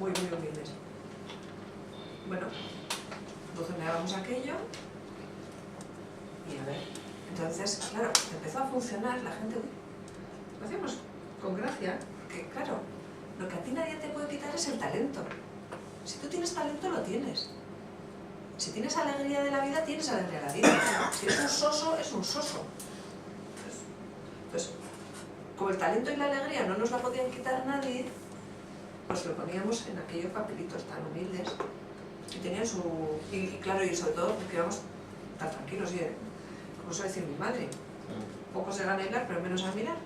muy humildes. Bueno, buzoneábamos aquello y a ver, entonces, claro, empezó a funcionar, la gente, lo hacíamos con gracia, porque claro, lo que a ti nadie te puede quitar es el talento. Si tú tienes talento, lo tienes. Si tienes alegría de la vida, tienes alegría de la vida. Si eres un soso, es un soso. Entonces, como el talento y la alegría no nos la podían quitar nadie, pues lo poníamos en aquellos papelitos tan humildes y tenían su... Y claro, y sobre todo porque íbamos tan tranquilos, y como suele decir mi madre, poco se gana a hilar, pero menos a mirar.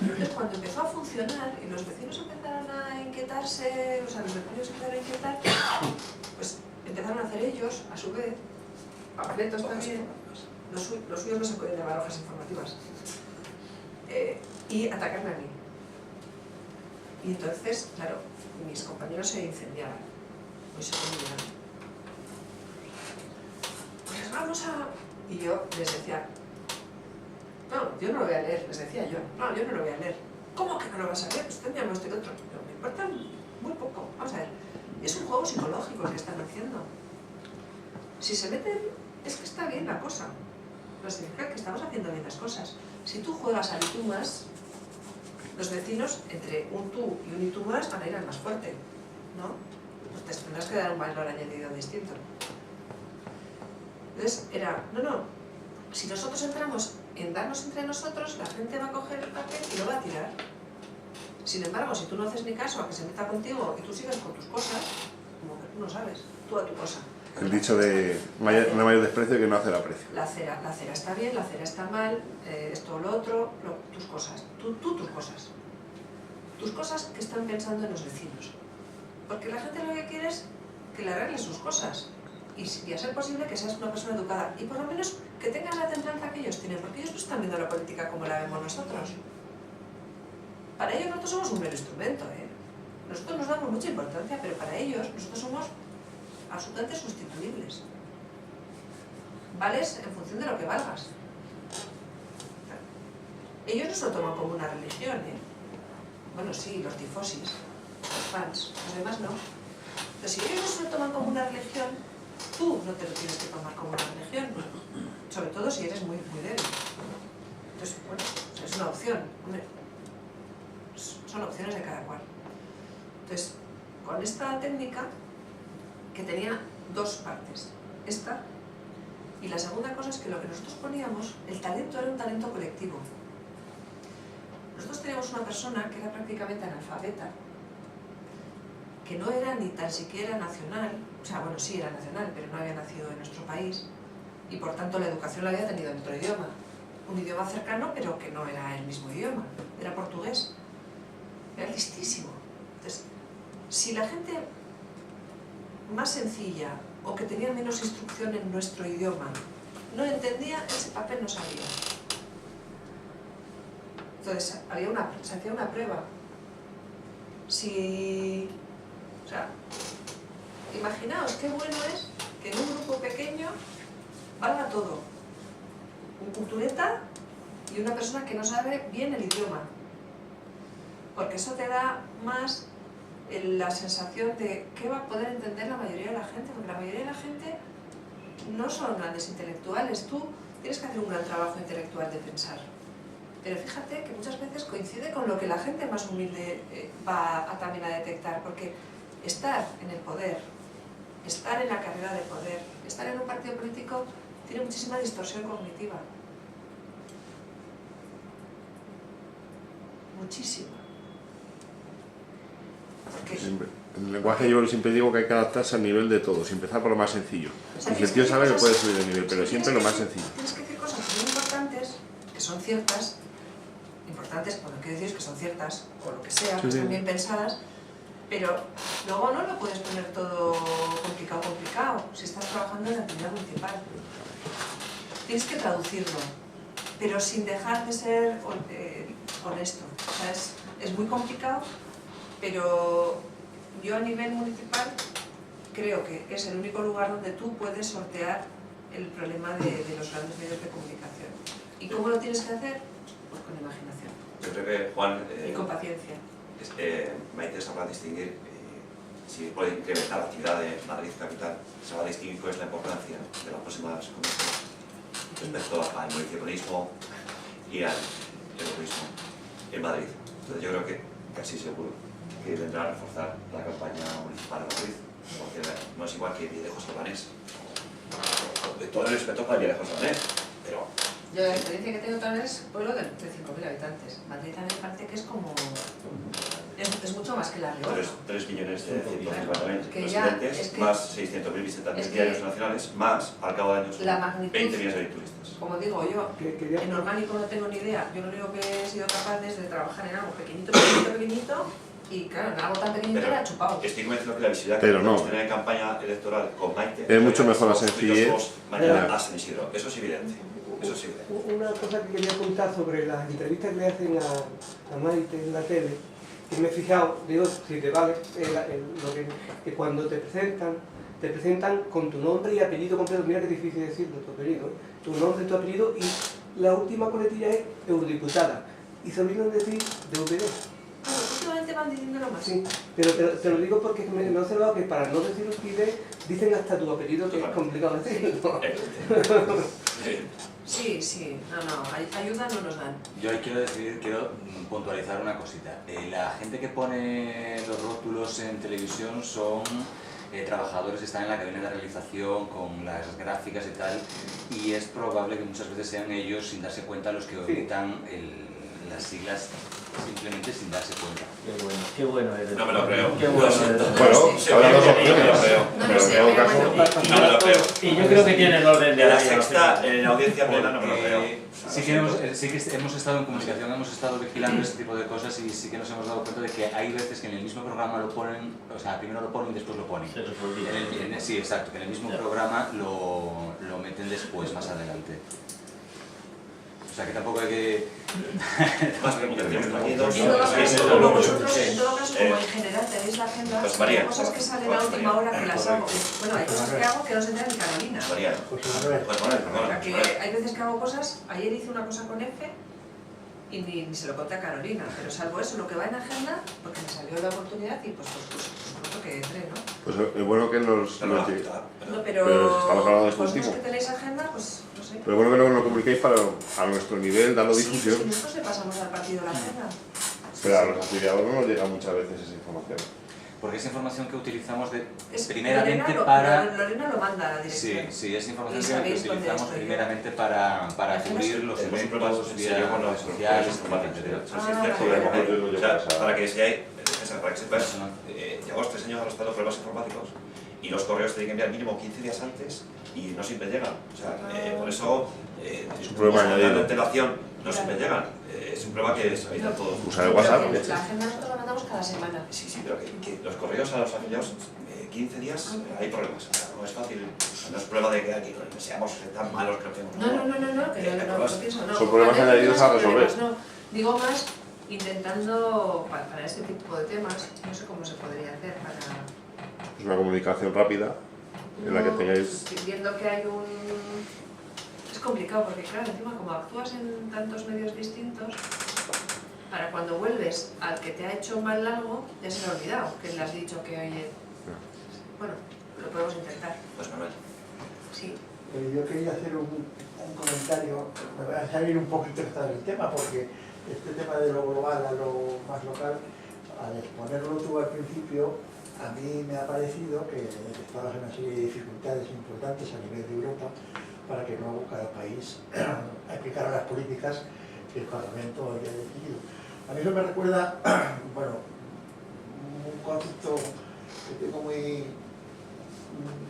Entonces, cuando empezó a funcionar y los vecinos empezaron a inquietarse, o sea, los vecinos empezaron a inquietar, pues empezaron a hacer ellos, a su vez, panfletos también, los suyos no se pueden llamar hojas informativas, y atacarme a mí. Y entonces, claro, mis compañeros se incendiaban, muy se ponían. Pues vamos a... Y yo les decía, no, yo no lo voy a leer, les decía yo, no, yo no lo voy a leer. ¿Cómo que no lo vas a leer? Pues tendríamos esto y otro. Pero me importa muy poco. Vamos a ver, es un juego psicológico el que están haciendo. Si se meten, es que está bien la cosa. No significa que estamos haciendo bien las cosas. Si tú juegas al y tú más, los vecinos, entre un tú y un y tú más, van a ir al más fuerte, ¿no? Pues te tendrás que dar un valor añadido distinto. Entonces era, no, si nosotros entramos en darnos entre nosotros, la gente va a coger el papel y lo va a tirar. Sin embargo, si tú no haces ni caso a que se meta contigo y tú sigues con tus cosas, como que tú no sabes, tú a tu cosa. El dicho de no mayor desprecio que no hacer aprecio. La cera está bien, la cera está mal, esto o lo otro, tus cosas. Tú tus cosas. Tus cosas que están pensando en los vecinos. Porque la gente lo que quiere es que le arregles sus cosas. Y a ser posible que seas una persona educada. Y por lo menos que tengas la templanza que ellos tienen. Porque ellos no están viendo la política como la vemos nosotros. Para ellos nosotros somos un mero instrumento, ¿eh? Nosotros nos damos mucha importancia, pero para ellos nosotros somos absolutamente sustituibles. Vales en función de lo que valgas. Ellos no se lo toman como una religión, ¿eh? Bueno, sí, los tifosis, los fans, los demás no. Pero si ellos no se lo toman como una religión, tú no te lo tienes que tomar como una religión. Sobre todo si eres muy débil. Entonces, bueno, es una opción. Hombre, son opciones de cada cual. Entonces, con esta técnica, que tenía dos partes, esta, y la segunda cosa es que lo que nosotros poníamos, el talento era un talento colectivo. Nosotros teníamos una persona que era prácticamente analfabeta, que no era ni tan siquiera nacional, o sea, bueno, sí era nacional, pero no había nacido en nuestro país, y por tanto la educación la había tenido en otro idioma, un idioma cercano, pero que no era el mismo idioma, era portugués, era listísimo. Entonces, si la gente más sencilla o que tenía menos instrucción en nuestro idioma no entendía, ese papel no salía. Entonces, se hacía una prueba. O sea, imaginaos qué bueno es que en un grupo pequeño valga todo. Un cultureta y una persona que no sabe bien el idioma. Porque eso te da más la sensación de qué va a poder entender la mayoría de la gente, porque la mayoría de la gente no son grandes intelectuales. Tú tienes que hacer un gran trabajo intelectual de pensar. Pero fíjate que muchas veces coincide con lo que la gente más humilde va también a detectar, porque estar en el poder, estar en la carrera de poder, estar en un partido político tiene muchísima distorsión cognitiva. Muchísima. Porque En el lenguaje yo siempre digo que hay que adaptarse al nivel de todos, empezar por lo más sencillo. O sea, Y el tío sabe que puede subir de nivel, pero siempre lo más sencillo. Tienes que decir cosas muy importantes, que son ciertas, importantes, bueno, quiero decir que son ciertas, o lo que sea, que están bien pensadas, pero luego no lo puedes poner todo complicado, si estás trabajando en la actividad municipal. Tienes que traducirlo, pero sin dejar de ser honesto. O sea, es muy complicado, pero yo a nivel municipal creo que es el único lugar donde tú puedes sortear el problema de los grandes medios de comunicación. ¿Y cómo lo tienes que hacer? Pues con imaginación. Yo creo que, Juan, y con paciencia. Maite sabrá distinguir si puede incrementar la actividad de Madrid capital, se va a distinguir cuál es la importancia de las próximas comisiones respecto al municipalismo y al turismo en Madrid. Entonces yo creo que casi seguro que vendrá a reforzar la campaña municipal de Madrid, porque no es igual que Villarejo Salvanés. Con todo el respeto para Villarejo Salvanés, pero... Yo la experiencia que tengo también es pueblo de 5.000 habitantes. Madrid también parece que es como... Es mucho más que La Rioja. 3 millones de 150.000 que ya, residentes, más 600.000 visitantes diarios nacionales, más, al cabo de años, la magnitud, 20 millones de turistas. Como digo yo, en orgánico no tengo ni idea. Yo lo único que he sido capaz es de trabajar en algo pequeñito, y claro, en algo tan pequeñito era chupado. Estoy convencido que la visibilidad que podemos tener en campaña electoral con Maite es mucho mejor la sencillez. Mañana a San Isidro, eso es evidente. Eso sí. Una cosa que quería apuntar sobre las entrevistas que le hacen a Maite en la tele, que me he fijado, digo, si te vale, que cuando te presentan con tu nombre y apellido completo. Mira que difícil decirlo, tu apellido, tu nombre, tu apellido, y la última coletilla es eurodiputada, y se olvidan decir de UPD. Claro, últimamente van diciéndolo más. Sí, pero te lo digo porque me he observado que para no decir UPD dicen hasta tu apellido, que es complicado decirlo. Sí, no, ayuda no nos dan. Yo ahí quiero puntualizar una cosita. La gente que pone los rótulos en televisión son trabajadores que están en la cabina de realización con las gráficas y tal, y es probable que muchas veces sean ellos, sin darse cuenta, los que editan las siglas simplemente sin darse cuenta. Qué bueno eres. No me lo creo. Qué bueno eres. Bueno, habrá dos opciones. No lo sé, pero bueno. No me lo creo. Y yo creo que tiene el orden de En la la sexta, en la audiencia plena, no me lo creo. Sí que hemos estado en comunicación, hemos estado vigilando este tipo de cosas, y sí que nos hemos dado cuenta de que hay veces que en el mismo programa lo ponen, o sea, primero lo ponen y después lo ponen. Se les olvida. Sí, exacto, que en el mismo programa lo meten después, más adelante. O sea, que tampoco hay que... Más comunicación. En todo caso, vosotros, en todo caso, como en general tenéis la agenda, Pues María, hay cosas que salen a última hora que las hago. Bueno, hay cosas que hago que no se enteran ni Carolina. María, Pues Manuel. pues Manuel, O sea, que hay veces que hago cosas, ayer hice una cosa con F y ni se lo conté a Carolina, pero salvo eso, lo que va en agenda, porque me salió la oportunidad y pues que entré, ¿no? Pues es bueno que nos No, pero estamos hablando de esto vosotros último. que tenéis agenda, pues no sé. Pero bueno que nos lo comuniquéis para a nuestro nivel, darlo difusión. Sí, nosotros le pasamos al partido la agenda. Pero a los afiliados no nos llega muchas veces esa información. Porque es información que utilizamos Es- primeramente Lorena para... Lorena lo manda a la dirección. Sí, es Y información que sabéis dónde utilizamos estoy yo. primeramente para cubrir los eventos vía redes sociales, etcétera. O sea, para que sepas, Eso no. llevamos 3 años arrastrando problemas informáticos y los correos tienen que enviar mínimo 15 días antes y no siempre llegan. O sea, por eso Es un problema añadido. la antelación no siempre llegan. Es un problema que sabéis a todos. Usar el WhatsApp. Pero que la agenda nosotros la mandamos cada semana. Sí, pero que los correos a los afiliados 15 días hay problemas. No es fácil. No es prueba de que aquí no seamos tan malos que No, que no pienso, no. Son problemas añadidos a resolver. No. Digo más intentando, para este tipo de temas, no sé cómo se podría hacer para... Es una comunicación rápida en la que tengáis... Viendo que hay un... Es complicado porque, claro, encima como actúas en tantos medios distintos, para cuando vuelves al que te ha hecho mal algo, ya se le ha olvidado que le has dicho que, oye... Bueno, lo podemos intentar. Pues Manuel. Sí. Yo quería hacer un comentario, me voy a salir un poquito del tema, porque este tema de lo global a lo más local, al exponerlo tú al principio, a mí me ha parecido que estabas en una serie de dificultades importantes a nivel de Europa para que luego cada país aplicara las políticas que el Parlamento había decidido. A mí eso me recuerda, bueno, un concepto que tengo muy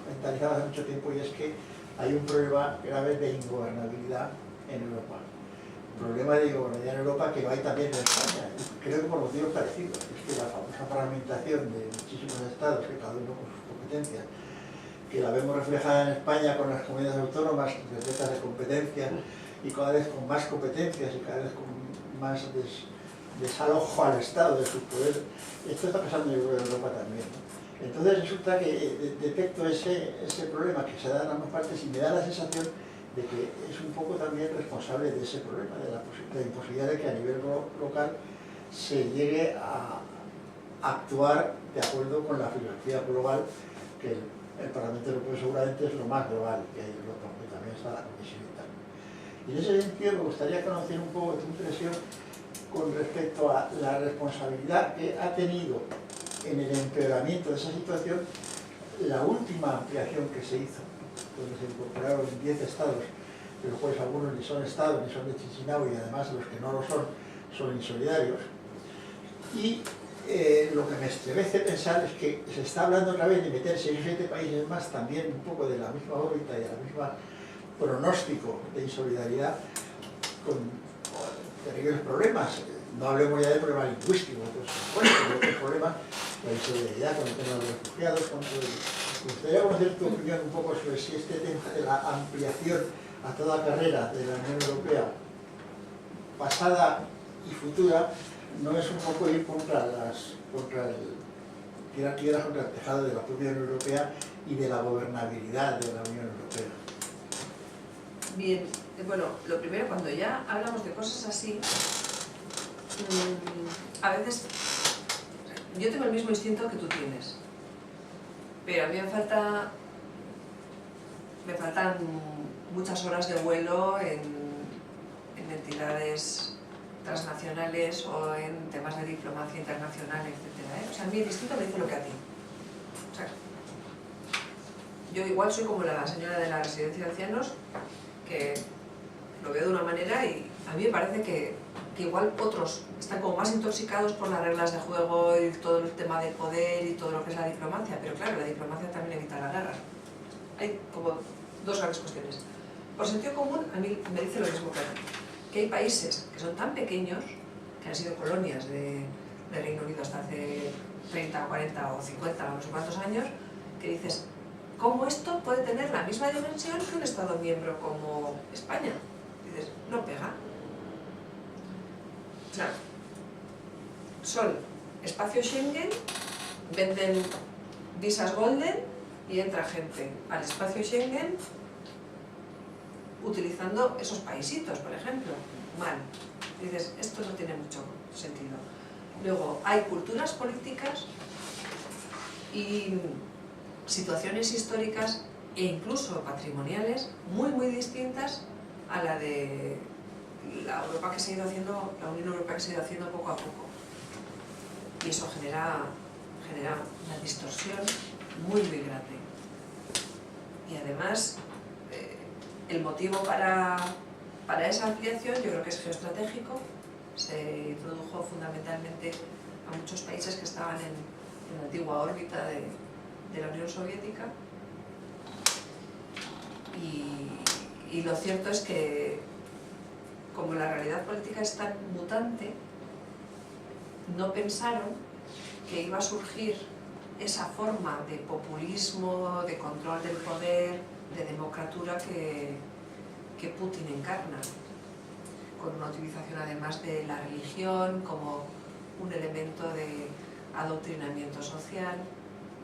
mentalizado hace mucho tiempo, y es que hay un problema grave de ingobernabilidad en Europa. Un problema de ingobernabilidad en Europa que lo hay también en España, creo que por motivos parecidos. Es que la famosa fragmentación de muchísimos estados, que cada uno con sus competencias, que la vemos reflejada en España con las comunidades autónomas repletas de competencias y cada vez con más competencias y cada vez con más desalojo al Estado de su poder. Esto está pasando en Europa también, ¿no? Entonces resulta que detecto ese problema que se da en ambas partes y me da la sensación de que es un poco también responsable de ese problema, de la imposibilidad de que a nivel local se llegue a actuar de acuerdo con la filosofía global, que el Parlamento Europeo seguramente es lo más global que hay en Europa, porque también está la Comisión y tal. Y en ese sentido me gustaría conocer un poco tu impresión con respecto a la responsabilidad que ha tenido en el empeoramiento de esa situación la última ampliación que se hizo, donde se incorporaron 10 estados, de los cuales algunos ni son estados ni son de Chisinau, y además los que no lo son insolidarios. Y lo que me estremece pensar es que se está hablando otra vez de meter 6 o 7 países más, también un poco de la misma órbita y de la misma pronóstico de insolidaridad, con terribles problemas. No hablemos ya de problemas lingüísticos, pues, pero otros problemas, la insolidaridad con el tema de los refugiados, con todo ello. Me gustaría conocer tu opinión un poco sobre si este tema de la ampliación a toda carrera de la Unión Europea, pasada y futura, no es un poco ir contra el tejado de la propia Unión Europea y de la gobernabilidad de la Unión Europea. Bien, bueno, lo primero, cuando ya hablamos de cosas así, a veces yo tengo el mismo instinto que tú tienes, pero a mí me faltan muchas horas de vuelo en entidades transnacionales o en temas de diplomacia internacional, etc. O sea, a mí el instinto me dice lo que a ti. O sea, yo igual soy como la señora de la residencia de ancianos, que lo veo de una manera y a mí me parece que igual otros están como más intoxicados por las reglas de juego y todo el tema del poder y todo lo que es la diplomacia, pero claro, la diplomacia también evita la guerra. Hay como dos grandes cuestiones. Por sentido común, a mí me dice lo mismo que hay países que son tan pequeños, que han sido colonias de Reino Unido hasta hace 30, 40 o 50 o no sé cuántos años, que dices, ¿cómo esto puede tener la misma dimensión que un Estado miembro como España? Dices, no pega. O sea, son espacio Schengen, venden visas Golden y entra gente al espacio Schengen utilizando esos paisitos, por ejemplo. Mal. Dices, esto no tiene mucho sentido. Luego, hay culturas políticas y situaciones históricas e incluso patrimoniales muy distintas a la de la Europa que se ha ido haciendo, la Unión Europea que se ha ido haciendo poco a poco. Y eso genera una distorsión muy grande. Y además, el motivo para esa ampliación yo creo que es geoestratégico. Se introdujo fundamentalmente a muchos países que estaban en la antigua órbita de la Unión Soviética, y lo cierto es que como la realidad política es tan mutante, no pensaron que iba a surgir esa forma de populismo, de control del poder, de democratura que Putin encarna, con una utilización además de la religión como un elemento de adoctrinamiento social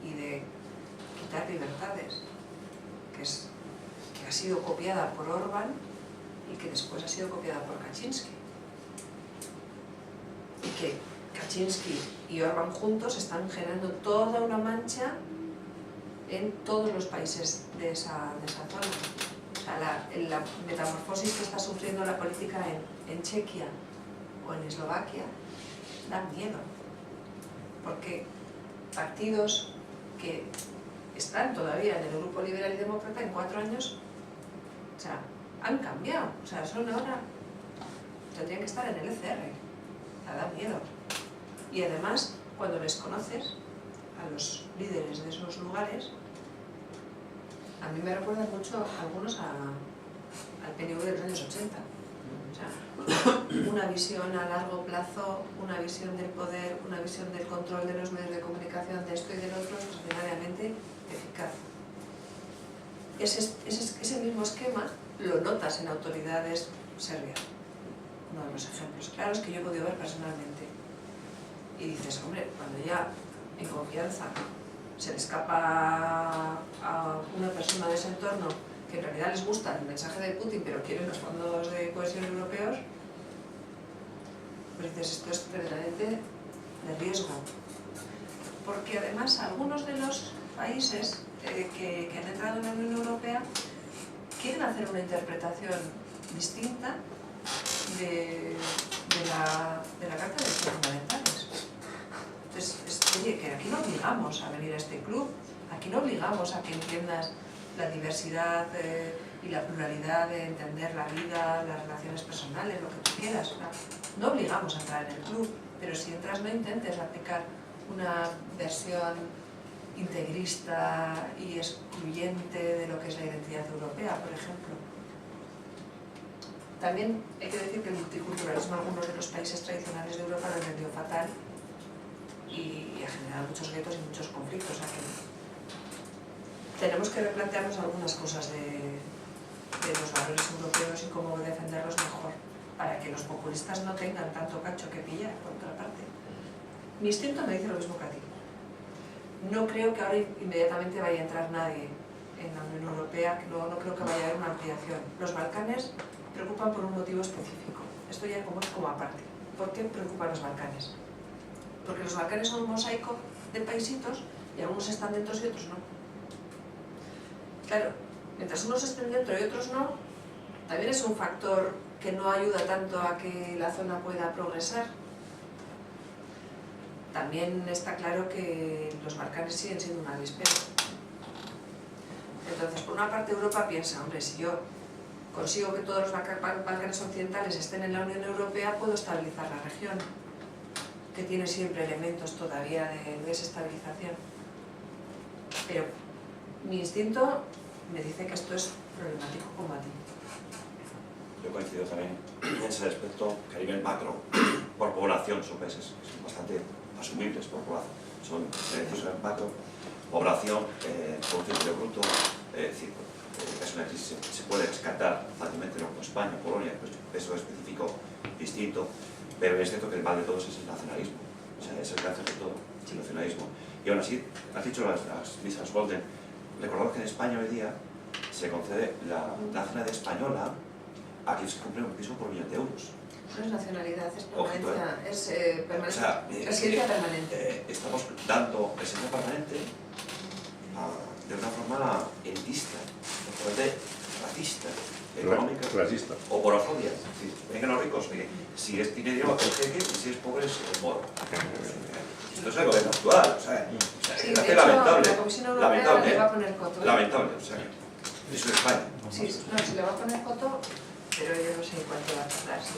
y de quitar libertades, que ha sido copiada por Orbán y que después ha sido copiada por Kaczynski. Y que Kaczynski y Orbán juntos están generando toda una mancha en todos los países de esa zona. O sea, la metamorfosis que está sufriendo la política en Chequia o en Eslovaquia da miedo, porque partidos que están todavía en el grupo liberal y demócrata en 4 años, o sea, han cambiado, o sea, son ahora, tendrían que estar en el ECR, o sea, da miedo. Y además, cuando les conoces a los líderes de esos lugares, a mí me recuerdan mucho algunos al PNV de los años 80. O sea, una visión a largo plazo, una visión del poder, una visión del control de los medios de comunicación, de esto y del otro, extraordinariamente eficaz. Ese mismo esquema lo notas en autoridades serbias. Uno de los ejemplos claros que yo he podido ver personalmente. Y dices, hombre, cuando ya en confianza se le escapa a una persona de ese entorno que en realidad les gusta el mensaje de Putin pero quieren los fondos de cohesión europeos, pues dices, esto es verdaderamente de riesgo. porque además algunos de los países que han entrado en la Unión Europea quieren hacer una interpretación distinta de la Carta de Derechos Fundamentales. Entonces, oye, que aquí no obligamos a venir a este club, aquí no obligamos a que entiendas la diversidad y la pluralidad de entender la vida, las relaciones personales, lo que tú quieras. No obligamos a entrar en el club, pero si entras no intentes aplicar una versión integrista y excluyente de lo que es la identidad europea, por ejemplo. También hay que decir que el multiculturalismo en algunos de los países tradicionales de Europa lo ha entendido fatal y ha generado muchos guetos y muchos conflictos. Aquí tenemos que replantearnos algunas cosas de los valores europeos y cómo defenderlos mejor, para que los populistas no tengan tanto cacho que pillar, por otra parte. Mi instinto me dice lo mismo que a ti. No creo que ahora inmediatamente vaya a entrar nadie en la Unión Europea, no creo que vaya a haber una ampliación. Los Balcanes preocupan por un motivo específico. Esto ya como aparte. ¿Por qué preocupan los Balcanes? Porque los Balcanes son un mosaico de paisitos y algunos están dentro y otros no. Claro, mientras unos estén dentro y otros no, también es un factor que no ayuda tanto a que la zona pueda progresar. También está claro que los Balcanes siguen siendo un avispero. Entonces, por una parte Europa piensa, hombre, si yo consigo que todos los Balcanes occidentales estén en la Unión Europea, puedo estabilizar la región, que tiene siempre elementos todavía de desestabilización. Pero mi instinto me dice que esto es problemático como a ti. Yo coincido también en ese aspecto, que a nivel macro, por población, son países que son bastante asumibles por población, son beneficios en macro, población, Producto Interior Bruto, es decir, es una crisis que se puede rescatar fácilmente, ¿no? Como España, Polonia, pues peso específico distinto, pero es cierto que el mal de todos es el nacionalismo, o sea, es el cáncer de todo, el nacionalismo. Y aún así, has dicho las visas Golden, recordad que en España hoy día se concede la nacionalidad española a quien se cumple un piso por 1.000.000 euros. No es nacionalidad, es Ojito, permanencia, es permanencia, O sea, residencia permanente. Estamos dando residencia permanente de una forma elitista, racista, económica, Clasista. o porofobia. Es decir, vengan los ricos, oye, si es dinero el jeque y si es pobre es el moro. Esto es el gobierno actual, o sea, Sí, es de hecho, lamentable. la Comisión Europea Lamentable, le va a poner coto. lamentable, o sea, eso es España. Sí, no, si le va a poner coto, pero yo no sé cuánto va a tardar. Sí.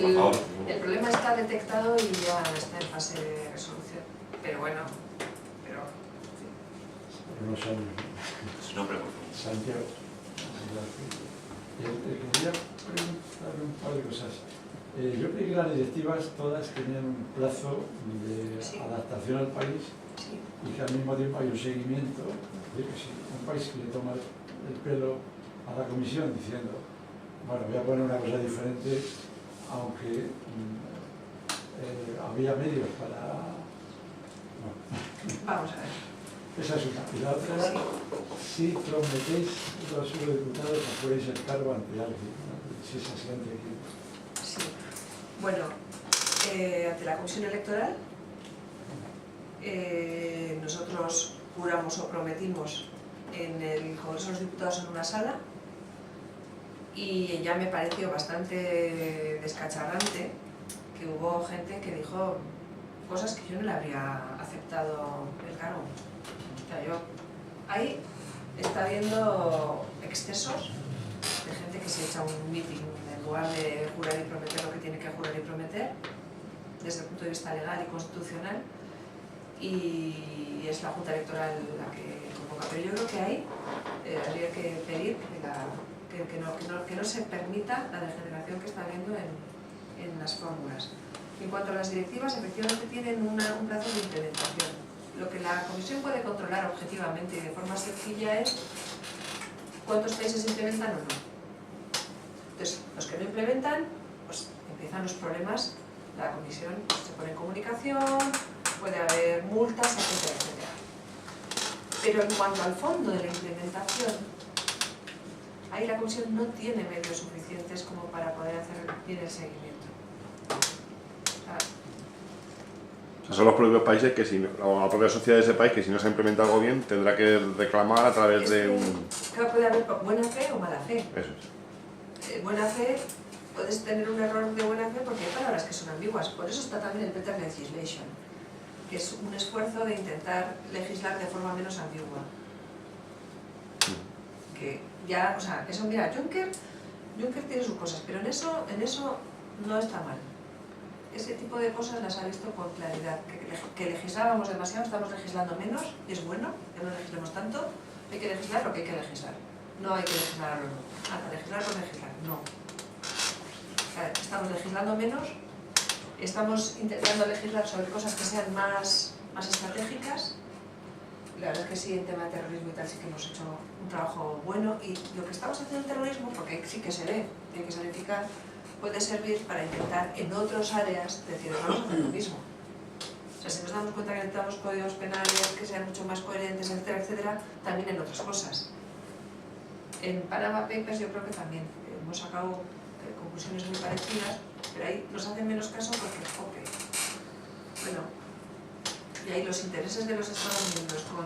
Por favor. El problema está detectado y ya está en fase de resolución. Pero bueno, Unos años. Su nombre, por favor. Santiago. Quería preguntar un par de cosas. Yo creí que las directivas todas tenían un plazo de Sí. adaptación al país sí. y que al mismo tiempo hay un seguimiento. Es decir, que si un país que le toma el pelo a la comisión diciendo, bueno, voy a poner una cosa diferente, aunque había medios para... No. Vamos a ver. Esa es una. Y la otra era, si prometéis los eurodiputados que fuerais el cargo ante alguien, ¿no? Si es así ante quién. Sí. Bueno, ante la Comisión Electoral, nosotros juramos o prometimos en el Congreso de los Diputados en una sala y ya me pareció bastante descacharrante que hubo gente que dijo cosas que yo no le habría aceptado el cargo. O sea, yo ahí está habiendo excesos de gente que se echa un meeting en lugar de jurar y prometer lo que tiene que jurar y prometer desde el punto de vista legal y constitucional, y es la Junta Electoral la que convoca. Pero yo creo que ahí habría que pedir que no se permita la degeneración que está habiendo en las fórmulas. En cuanto a las directivas, efectivamente tienen un plazo de implementación. Lo que la Comisión puede controlar objetivamente y de forma sencilla es cuántos países implementan o no. Entonces, los que no implementan, pues empiezan los problemas, la Comisión se pone en comunicación, puede haber multas, etcétera, etcétera. Pero en cuanto al fondo de la implementación, ahí la Comisión no tiene medios suficientes como para poder hacer bien el seguimiento. O sea, son los propios países que si no, o la propia sociedad de ese país que si no se ha implementado algo bien tendrá que reclamar a través de un... Claro, puede haber buena fe o mala fe. Eso es. Buena fe, puedes tener un error de buena fe porque hay palabras que son ambiguas. Por eso está también el better legislation, que es un esfuerzo de intentar legislar de forma menos ambigua. Que ya, o sea, eso, mira, Juncker tiene sus cosas, pero en eso no está mal. Ese tipo de cosas las ha visto con claridad. Que legislábamos demasiado, estamos legislando menos, y es bueno que no legislemos tanto. Hay que legislar lo que hay que legislar. No hay que legislar a lo no. Legislar por legislar, no. O sea, estamos legislando menos, estamos intentando legislar sobre cosas que sean más estratégicas. La verdad es que sí, en tema de terrorismo y tal sí que hemos hecho un trabajo bueno, y lo que estamos haciendo en terrorismo, porque sí que se ve, tiene que ser eficaz, puede servir para intentar en otras áreas decir, vamos a hacer lo mismo. O sea, si nos damos cuenta que necesitamos códigos penales que sean mucho más coherentes, etcétera, etcétera, también en otras cosas. En Panama Papers yo creo que también hemos sacado conclusiones muy parecidas, pero ahí nos hacen menos caso porque el enfoque. Bueno, y ahí los intereses de los Estados miembros con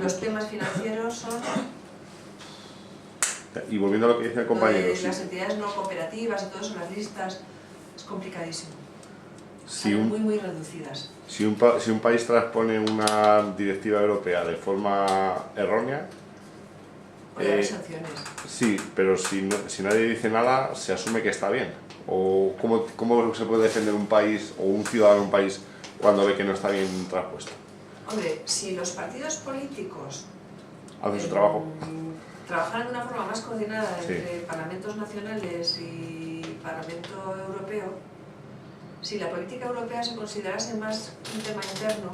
los temas financieros son... Y volviendo a lo que decía el compañero, las entidades no cooperativas y todo eso, las listas, es complicadísimo. si muy reducidas. Si un país transpone una directiva europea de forma errónea, Puede haber sanciones. Sí, pero si nadie dice nada, se asume que está bien. ¿O cómo se puede defender un país o un ciudadano de un país cuando ve que no está bien transpuesto? Hombre, si los partidos políticos hacen su trabajo, trabajaran de una forma más coordinada Sí. entre parlamentos nacionales y Parlamento Europeo, si la política europea se considerase más un tema interno,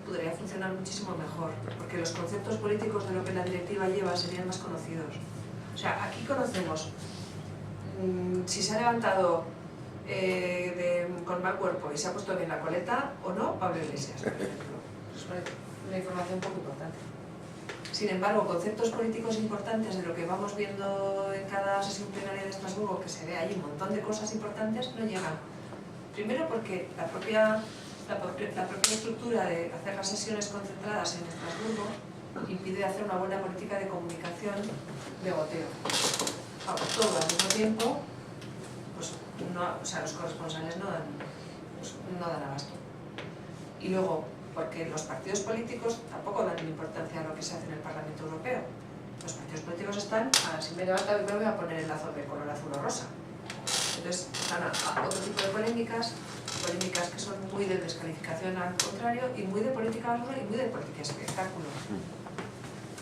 podría funcionar muchísimo mejor, porque los conceptos políticos de lo que la directiva lleva serían más conocidos. O sea, aquí conocemos si se ha levantado con mal cuerpo y se ha puesto bien la coleta o no, Pablo Iglesias, por ejemplo. Es una información un poco importante. Sin embargo, conceptos políticos importantes de lo que vamos viendo en cada sesión plenaria de Estrasburgo, que se ve ahí un montón de cosas importantes, no llegan. Primero porque la propia estructura de hacer las sesiones concentradas en Estrasburgo impide hacer una buena política de comunicación de goteo. Ahora, todo al mismo tiempo, pues los corresponsales no dan abasto. Y luego, porque los partidos políticos tampoco dan importancia a lo que se hace en el Parlamento Europeo. Los partidos políticos están, si me levanto y me voy a poner el lazo de color azul o rosa. Entonces están a otro tipo de polémicas que son muy de descalificación al contrario y muy de política basura y muy de política espectáculo.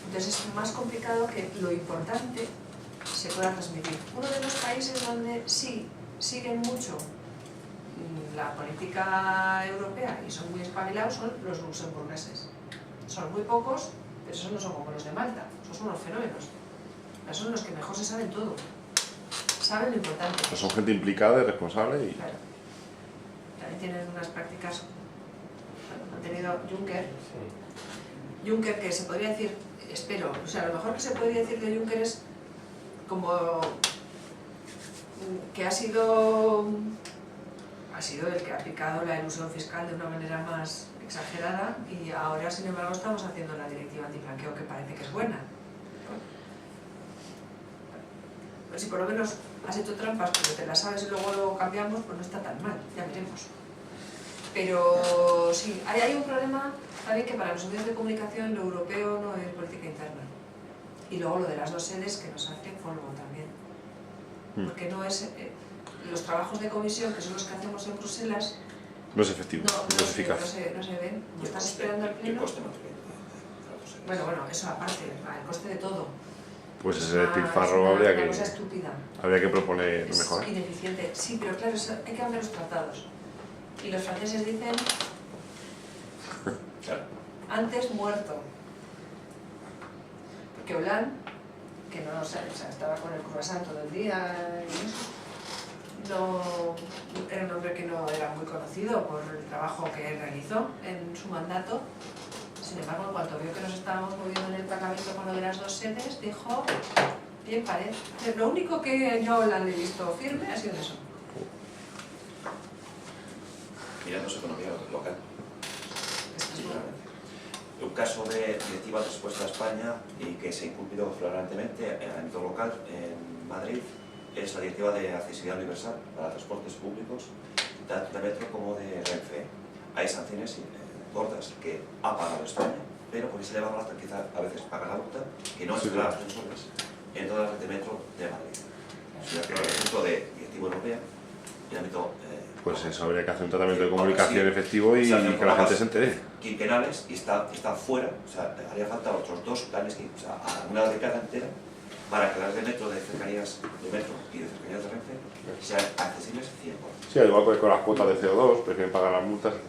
Entonces es más complicado que lo importante se pueda transmitir. Uno de los países donde sí siguen mucho la política europea y son muy espabilados son los luxemburgueses. Son muy pocos, pero esos no son como los de Malta, esos son unos fenómenos. Esos son los que mejor se saben todo. Saben lo importante. Pues son gente implicada y responsable y... Claro. También tienen unas prácticas, han tenido Juncker, que se podría decir, espero, o sea, lo mejor que se podría decir de Juncker es como que ha sido el que ha aplicado la elusión fiscal de una manera más exagerada y ahora, sin embargo, estamos haciendo la directiva antiblanqueo que parece que es buena. Pero si por lo menos has hecho trampas, pero te las sabes y luego lo cambiamos, pues no está tan mal, ya veremos. Pero sí, hay un problema también que para los medios de comunicación lo europeo no es política interna. Y luego lo de las dos sedes que nos hace polvo también. Porque no es... los trabajos de comisión, que son los que hacemos en Bruselas, no es efectivo, no es eficaz. No se ven. ¿Estás esperando al pleno? ¿Qué coste material? Bueno, eso aparte, el coste de todo. Pues ese despilfarro habría una cosa estúpida. que proponer mejor. Es ineficiente. Sí, pero claro, hay que cambiar los tratados. Y los franceses dicen antes muerto. Porque Hollande, que no estaba con el croissant todo el día y eso, no, era un hombre que no era muy conocido por el trabajo que realizó en su mandato. Sin embargo, en cuanto vio que nos estábamos moviendo en el Parlamento con lo de las dos sedes, dijo, bien parece. Lo único que yo a Hollande le he visto firme ha sido eso. financiamiento de su economía local. Esto es bueno. Un caso de directiva traspuesta a España y que se ha incumplido flagrantemente en el ámbito local en Madrid es la directiva de accesibilidad universal para transportes públicos, tanto de metro como de Renfe. Hay sanciones gordas que ha pagado España, pero porque se le va a quizá a veces paga la multa, que no es Sí, para las personas en toda la red de metro de Madrid. Es un ejemplo de directiva europea y el ámbito. Pues eso, habría que hacer un tratamiento de comunicación efectivo y que la gente se entere. Quinquenales y está fuera, o sea, haría falta otros 2 planes, o sea, una década entera para que las de metro de cercanías de metro y de cercanías de Renfe sean accesibles 100%. Sí, al igual que con las cuotas de CO2, prefieren pagar las multas, etc.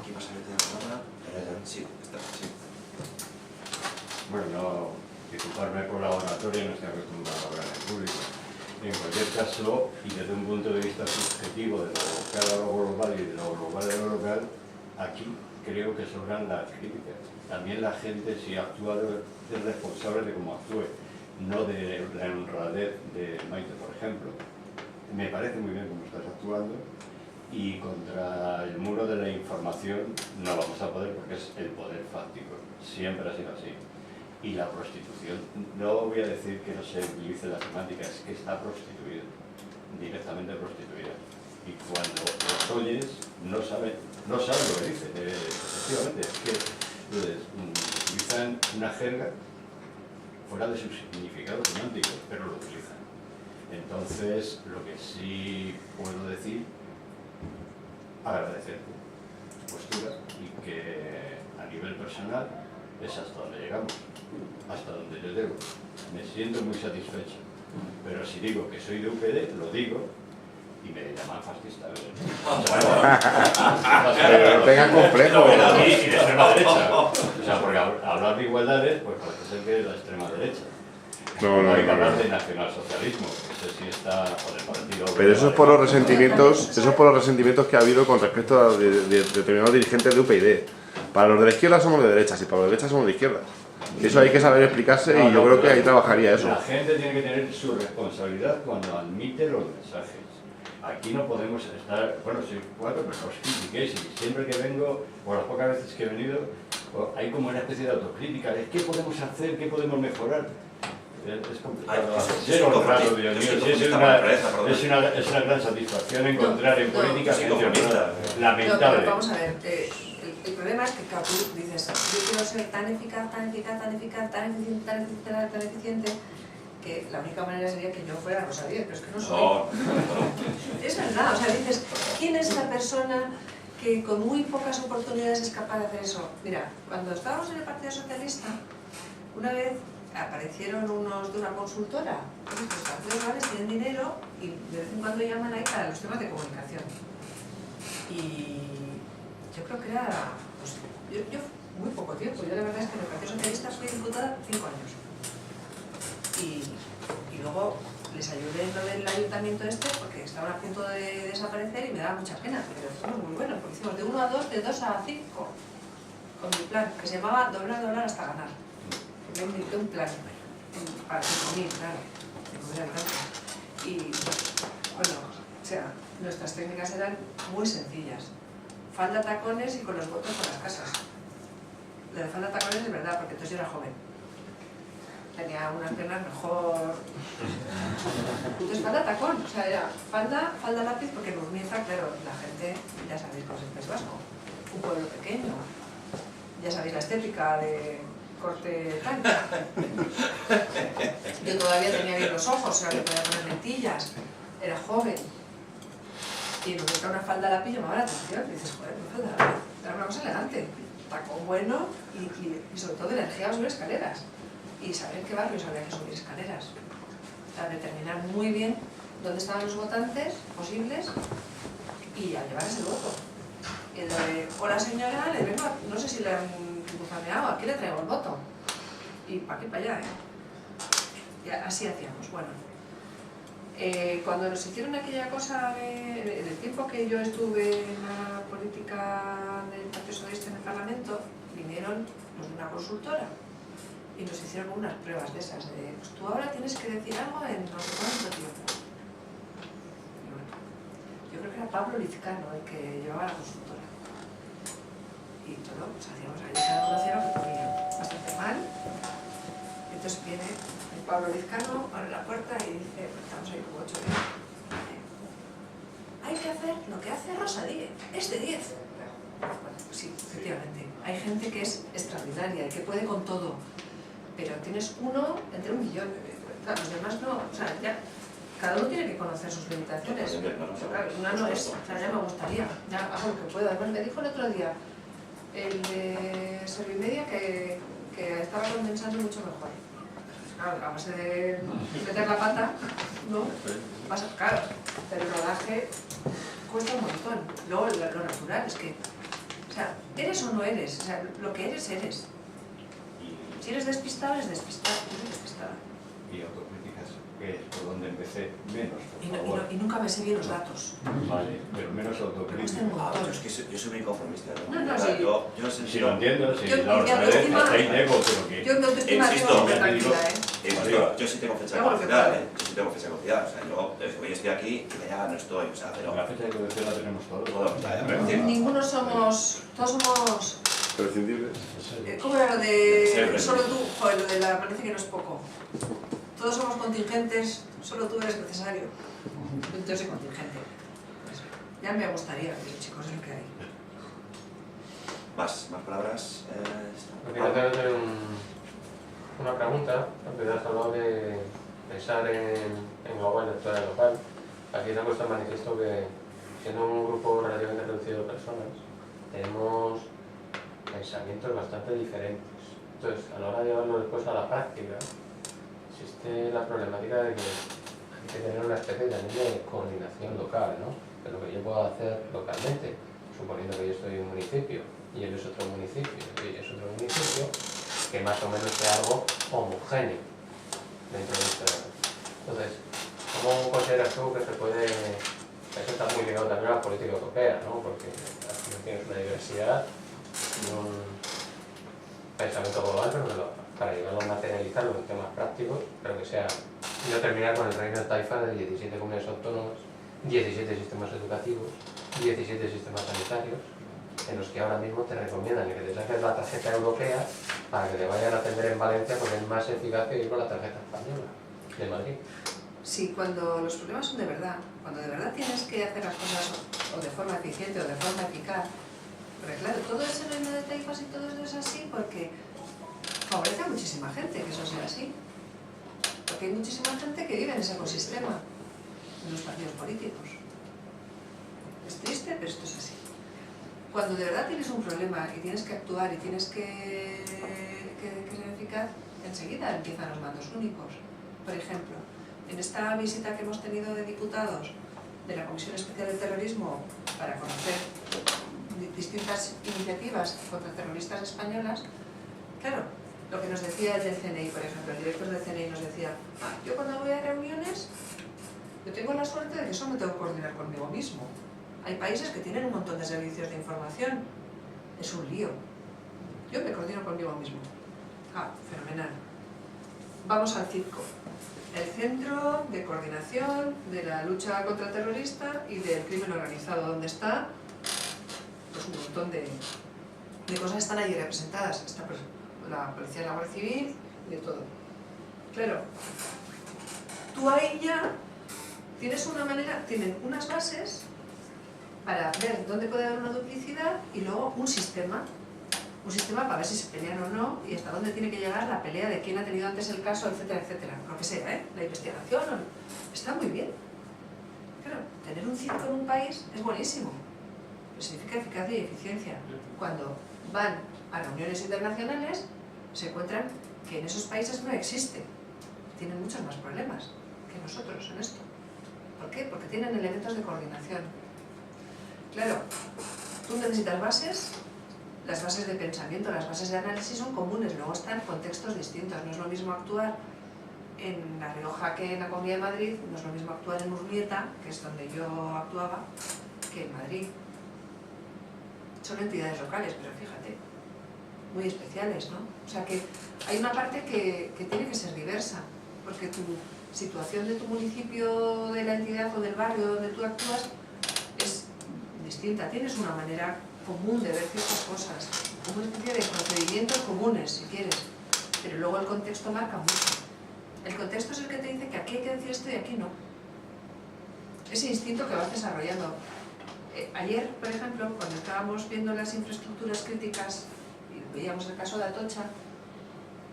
¿Quién va a salir de la palabra? Sí, está, sí. Bueno, disculparme por la oratoria, no estoy acostumbrado a hablar en público. En cualquier caso, y desde un punto de vista subjetivo de lo local a lo global y de lo global a lo local, aquí creo que sobran las críticas. También la gente, si actúa, es responsable de cómo actúe, no de la honradez de Maite, por ejemplo. Me parece muy bien cómo estás actuando y contra el muro de la información no vamos a poder porque es el poder fáctico. Siempre ha sido así. Y la prostitución, no voy a decir que no se utilice la semántica, es que está prostituida, directamente prostituida. Y cuando los oyes, no saben lo que dicen, efectivamente, es que utilizan una jerga fuera de su significado semántico, pero lo utilizan. Entonces, lo que sí puedo decir, agradecer tu postura y que a nivel personal es hasta donde llegamos. Hasta donde yo debo. Me siento muy satisfecho. Pero si digo que soy de UPD, lo digo y me llaman fascista. Pero no tengan complejo. Y de extrema derecha. O sea, porque hablar de igualdades, pues parece ser que es la extrema derecha. No hay que hablar no. de nacionalsocialismo, que ese sí está por el partido. Pero eso es por los resentimientos que ha habido con respecto a de determinados dirigentes de UPyD. Para los de la izquierda somos de derechas y para los de derechas somos de izquierdas. Eso hay que saber explicarse y yo creo que ahí trabajaría eso. La gente tiene que tener su responsabilidad cuando admite los mensajes. Aquí no podemos estar, bueno, si cuatro, pero os critiquéis y siempre que vengo, o las pocas veces que he venido, hay como una especie de autocrítica de qué podemos hacer, qué podemos mejorar. Es complicado. Ser honrado, Dios mío, es una gran satisfacción encontrar en política gente honrada. Lamentable. Pero vamos a ver, el problema es que claro, tú dices, yo quiero ser tan eficaz, tan eficaz, tan eficaz, tan eficiente, tan eficiente, tan eficiente, que la única manera sería que yo fuera Rosa Díez, pero es que no soy. Es verdad, o sea, dices, ¿quién es la persona que con muy pocas oportunidades es capaz de hacer eso? Mira, cuando estábamos en el Partido Socialista, una vez aparecieron unos de una consultora, los partidos grandes tienen dinero y de vez en cuando llaman ahí para los temas de comunicación. Y yo creo que era, pues, yo muy poco tiempo, yo la verdad es que en el Partido Socialista fui diputada 5 años. Y luego les ayudé en lo del ayuntamiento este porque estaban a punto de desaparecer y me daba mucha pena, pero fuimos muy buenos, porque hicimos de 1 a 2, de 2 a 5 con mi plan, que se llamaba doblar hasta ganar. Yo invité un plan para 5.000, claro, 5.000 habitantes. Y bueno, o sea, nuestras técnicas eran muy sencillas. Falda, tacones y con los votos por las casas. Lo de falda, tacones es verdad, porque entonces yo era joven. Tenía unas piernas mejor. Entonces falda, tacón, o sea, era falda, lápiz, porque en Urnieta, claro, la gente, ya sabéis cómo es el País Vasco, un pueblo pequeño, ya sabéis la estética de corte tanca. Yo todavía tenía bien los ojos, o sea, que podía poner lentillas, era joven. Y en Urnieta una falda lápiz llamaba la atención, y dices, joder, una falda lápiz, era una cosa elegante, tacón bueno y sobre todo energía a subir escaleras. Y saber en qué barrios había que subir escaleras. O sea, determinar muy bien dónde estaban los votantes posibles y a llevarles el voto. Y el de, hola señora, le vengo, no sé si le han bufaneado, aquí le traigo el voto. Y para aquí, para allá, Y así hacíamos. Bueno, cuando nos hicieron aquella cosa, en el tiempo que yo estuve en la política del Partido Socialista en el Parlamento, vinieron los de una consultora y nos hicieron unas pruebas de esas, de pues tú ahora tienes que decir algo en no sé cuánto tiempo. Y bueno, Pablo Lizcano el que llevaba la consultora. Y todo, pues hacíamos ahí cada uno hacía lo que podía, bastante mal. Entonces viene el Pablo Lizcano, abre la puerta y dice, pues estamos ahí como 8 días. Hay que hacer lo que hace Rosa Díez, es de 10. Bueno, pues sí, efectivamente. Hay gente que es extraordinaria y que puede con todo, pero tienes uno entre 1 millón. Claro, los demás no, o sea, ya, cada uno tiene que conocer sus limitaciones. Pero claro, una no es, o sea, ya me gustaría, ya hago lo que puedo. Además, me dijo el otro día, el de Servimedia, que estaba condensando mucho mejor. Claro, a base de meter la pata, ¿no? Pasa, claro, pero el rodaje cuesta un montón. Luego, lo natural es que, o sea, eres o no eres, o sea, lo que eres, eres. Si eres despistado, eres despistado, eres despistada. Y autocríticas, que es por donde empecé, menos, Y, por favor. y nunca me sé bien los datos. Vale, pero menos autocrítica. Pero es que yo soy muy conformista, ¿no? No, O sea, sí. yo en el Si sentido... lo entiendo, si Yo- la mi otra vez autoestima- hacéis ego, pero que... Yo mi autoestima Insisto, tengo ya te digo, tranquila, ¿eh? Yo sí tengo fecha de Hago lo que caducidad, puedo. Yo sí tengo fecha de caducidad. O sea, yo hoy estoy aquí y mañana no estoy. O sea, pero... La fecha de colección la tenemos todos. Todo, ya, pero es decir, Ninguno somos, todos somos, Prescindibles. ¿cómo era lo Sí, de pero- solo tú? Joder, lo de la parece que no es poco. Todos somos contingentes, solo tú eres necesario. Yo soy contingente. Pues, ya me gustaría, pero chicos, es lo que hay. más palabras. Quería hacer una pregunta, porque has hablado de pensar en global, en toda local. Aquí se ha puesto en manifiesto que, siendo un grupo relativamente reducido de personas, tenemos pensamientos bastante diferentes. Entonces, a la hora de llevarlo después a la práctica, existe la problemática de que hay que tener una especie también de coordinación local, ¿no? De lo que yo puedo hacer localmente, suponiendo que yo estoy en un municipio y él es otro municipio y ella es otro municipio, que más o menos sea algo homogéneo dentro de este. Entonces, ¿cómo consideras tú que se puede? Eso está muy ligado también a la política europea, ¿no? Porque aquí tienes una diversidad y un pensamiento global, pero para llevarlo a materializarlo en temas prácticos, pero que sea no terminar con el reino de taifa de 17 comunidades autónomas, 17 sistemas educativos, 17 sistemas sanitarios, en los que ahora mismo te recomiendan que te saques la tarjeta europea para que te vayan a atender en Valencia porque es más eficaz que ir con la tarjeta española de Madrid. Sí, cuando los problemas son de verdad, cuando de verdad tienes que hacer las cosas o de forma eficiente o de forma eficaz, porque claro, todo ese reino de taifas y todo eso es así porque favorece a muchísima gente que eso sea así. Porque hay muchísima gente que vive en ese ecosistema, en los partidos políticos. Es triste, pero esto es así. Cuando de verdad tienes un problema y tienes que actuar y tienes que ser eficaz, enseguida empiezan los mandos únicos. Por ejemplo, en esta visita que hemos tenido de diputados de la Comisión Especial de Terrorismo para conocer distintas iniciativas contra terroristas españolas, claro, lo que nos decía el del CNI, por ejemplo, el director del CNI nos decía, yo cuando voy a reuniones, yo tengo la suerte de que solo me tengo que coordinar conmigo mismo. Hay países que tienen un montón de servicios de información, es un lío. Yo me coordino conmigo mismo. Fenomenal. Vamos al CITCO, el Centro de Coordinación de la Lucha contra el Terrorista y del Crimen Organizado, donde está pues, un montón de cosas están allí representadas. Está pues, la Policía de la Guardia Civil y de todo. Claro, tú ahí ya tienes una manera, tienen unas bases para ver dónde puede haber una duplicidad y luego un sistema para ver si se pelean o no y hasta dónde tiene que llegar la pelea de quién ha tenido antes el caso, etcétera, etcétera. Lo que sea, la investigación, está muy bien. Claro, tener un circo en un país es buenísimo, pero significa eficacia y eficiencia. Cuando van a reuniones internacionales, se encuentran que en esos países no existe. Tienen muchos más problemas que nosotros en esto. ¿Por qué? Porque tienen elementos de coordinación. Claro, tú necesitas bases, las bases de pensamiento, las bases de análisis son comunes, luego están contextos distintos. No es lo mismo actuar en La Rioja que en la Comunidad de Madrid, no es lo mismo actuar en Urnieta, que es donde yo actuaba, que en Madrid. Son entidades locales, pero fíjate, muy especiales, ¿no? O sea que hay una parte que tiene que ser diversa, porque tu situación de tu municipio, de la entidad o del barrio donde tú actúas es distinta, tienes una manera común de ver ciertas cosas, una especie de procedimientos comunes, si quieres, pero luego el contexto marca mucho. El contexto es el que te dice que aquí hay que decir esto y aquí no. Ese instinto que vas desarrollando. Ayer, por ejemplo, cuando estábamos viendo las infraestructuras críticas y veíamos el caso de Atocha,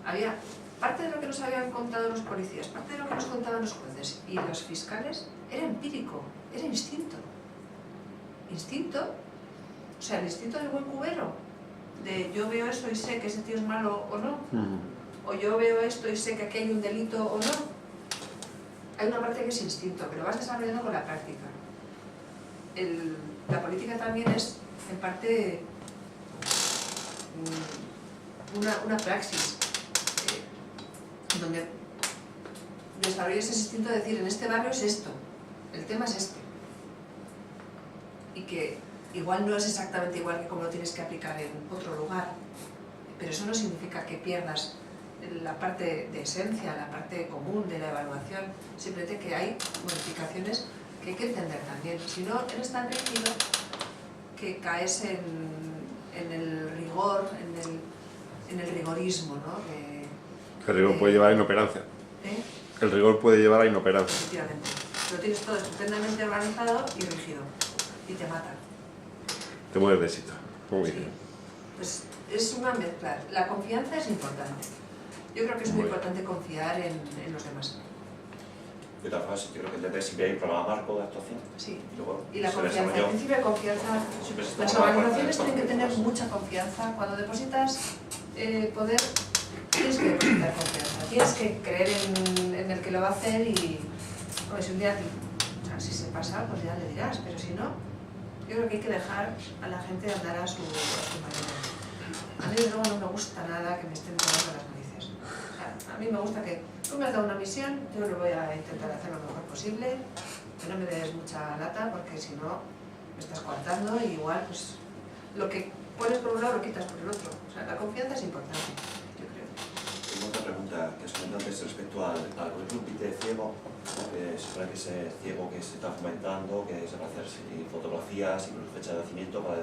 había parte de lo que nos habían contado los policías, parte de lo que nos contaban los jueces y los fiscales, era empírico, era instinto. Instinto, o sea, el instinto del buen cubero, de yo veo eso y sé que ese tío es malo o no, o yo veo esto y sé que aquí hay un delito o no. Hay una parte que es instinto, que lo vas desarrollando con la práctica. La política también es, en parte, una praxis, donde desarrollas ese instinto de decir, en este barrio es esto, el tema es este. Y que igual no es exactamente igual que como lo tienes que aplicar en otro lugar, pero eso no significa que pierdas la parte de esencia, la parte común de la evaluación, simplemente que hay modificaciones que hay que entender también. Si no, eres tan rígido que caes en el rigor, en el rigorismo, ¿no? El rigor puede llevar a inoperancia. El rigor puede llevar a inoperancia. Efectivamente. Lo tienes todo estupendamente organizado y rígido. Y te matan. Te mueres de éxito. Muy Sí. bien. Pues es una mezcla. La confianza es importante. Yo creo que es muy Muy bien. importante confiar en los demás. De todas formas, yo creo que debe siempre hay un programa marco de actuación. Sí. Y luego Y la se confianza, el desarrolló. principio de confianza, Siempre se las toma la organizaciones parte de tienen que tener los mucha confianza. Cuando depositas poder, tienes que depositar confianza, tienes que creer en el que lo va a hacer y, hombre, si un día, o sea, si se pasa, pues ya le dirás, pero si no, yo creo que hay que dejar a la gente andar a su manera. A mí luego no me gusta nada que me estén tomando las narices. O sea, a mí me gusta que tú me has dado una misión, yo lo voy a intentar hacer lo mejor posible, que no me des mucha lata porque si no me estás coartando y igual pues lo que pones por un lado lo quitas por el otro. O sea, la confianza es importante, yo creo. Tengo otra pregunta que has comentado antes respecto al currículum vitae ciego, que se supone que ese ciego que se está fomentando, que se va a hacer fotografías y fecha de nacimiento para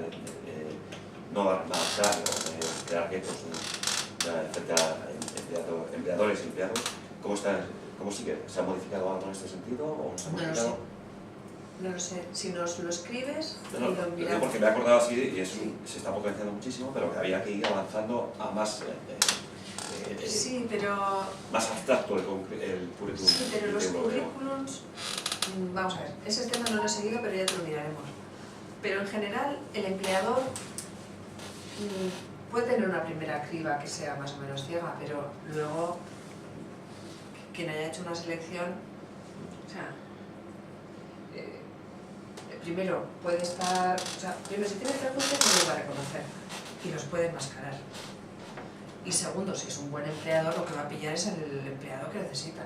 no marcar o crear guetos frente a empleadores y empleados. ¿Cómo sigue? ¿Se ha modificado algo en este sentido o no se ha No lo modificado? sé. No lo sé. Si nos lo escribes No, y lo lo digo miramos. porque me he acordado así y se está potenciando muchísimo, pero que había que ir avanzando a más, Sí, pero... más abstracto el currículum. Sí, pero los europeo. currículums, vamos a ver, ese tema no lo he seguido, pero ya te lo miraremos. Pero en general, el empleador puede tener una primera criba que sea más o menos ciega, pero luego quien haya hecho una selección, o sea, primero puede estar, o sea, primero si tiene prejuicios no los va a reconocer y los puede enmascarar. Y segundo, si es un buen empleador, lo que va a pillar es el empleado que necesita.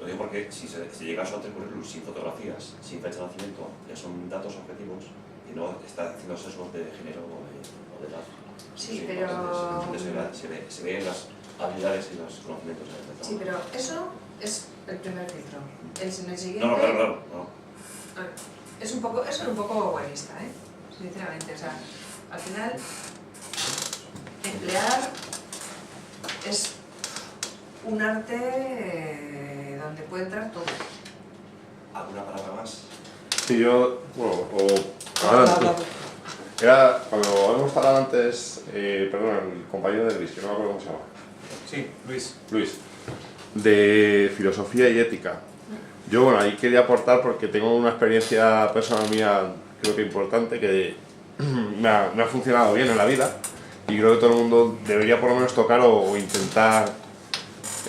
Lo digo porque si llega a su currículum sin fotografías, sin fecha de nacimiento, ya son datos objetivos y no está haciendo sesgos de género o de edad. Sí, pero... Se ven las habilidades y los conocimientos del mercado. Sí, pero eso es el primer filtro. En el siguiente... No, claro. Es un poco buenista, sinceramente. O sea, al final, emplear es un arte donde puede entrar todo. ¿Alguna palabra más? Sí, yo, era cuando hemos hablado antes, perdón, el compañero de Luis, que no me acuerdo cómo se llama. Sí, Luis, de filosofía y ética. Yo, bueno, ahí quería aportar porque tengo una experiencia personal mía, creo que importante, que me ha funcionado bien en la vida y creo que todo el mundo debería por lo menos tocar o intentar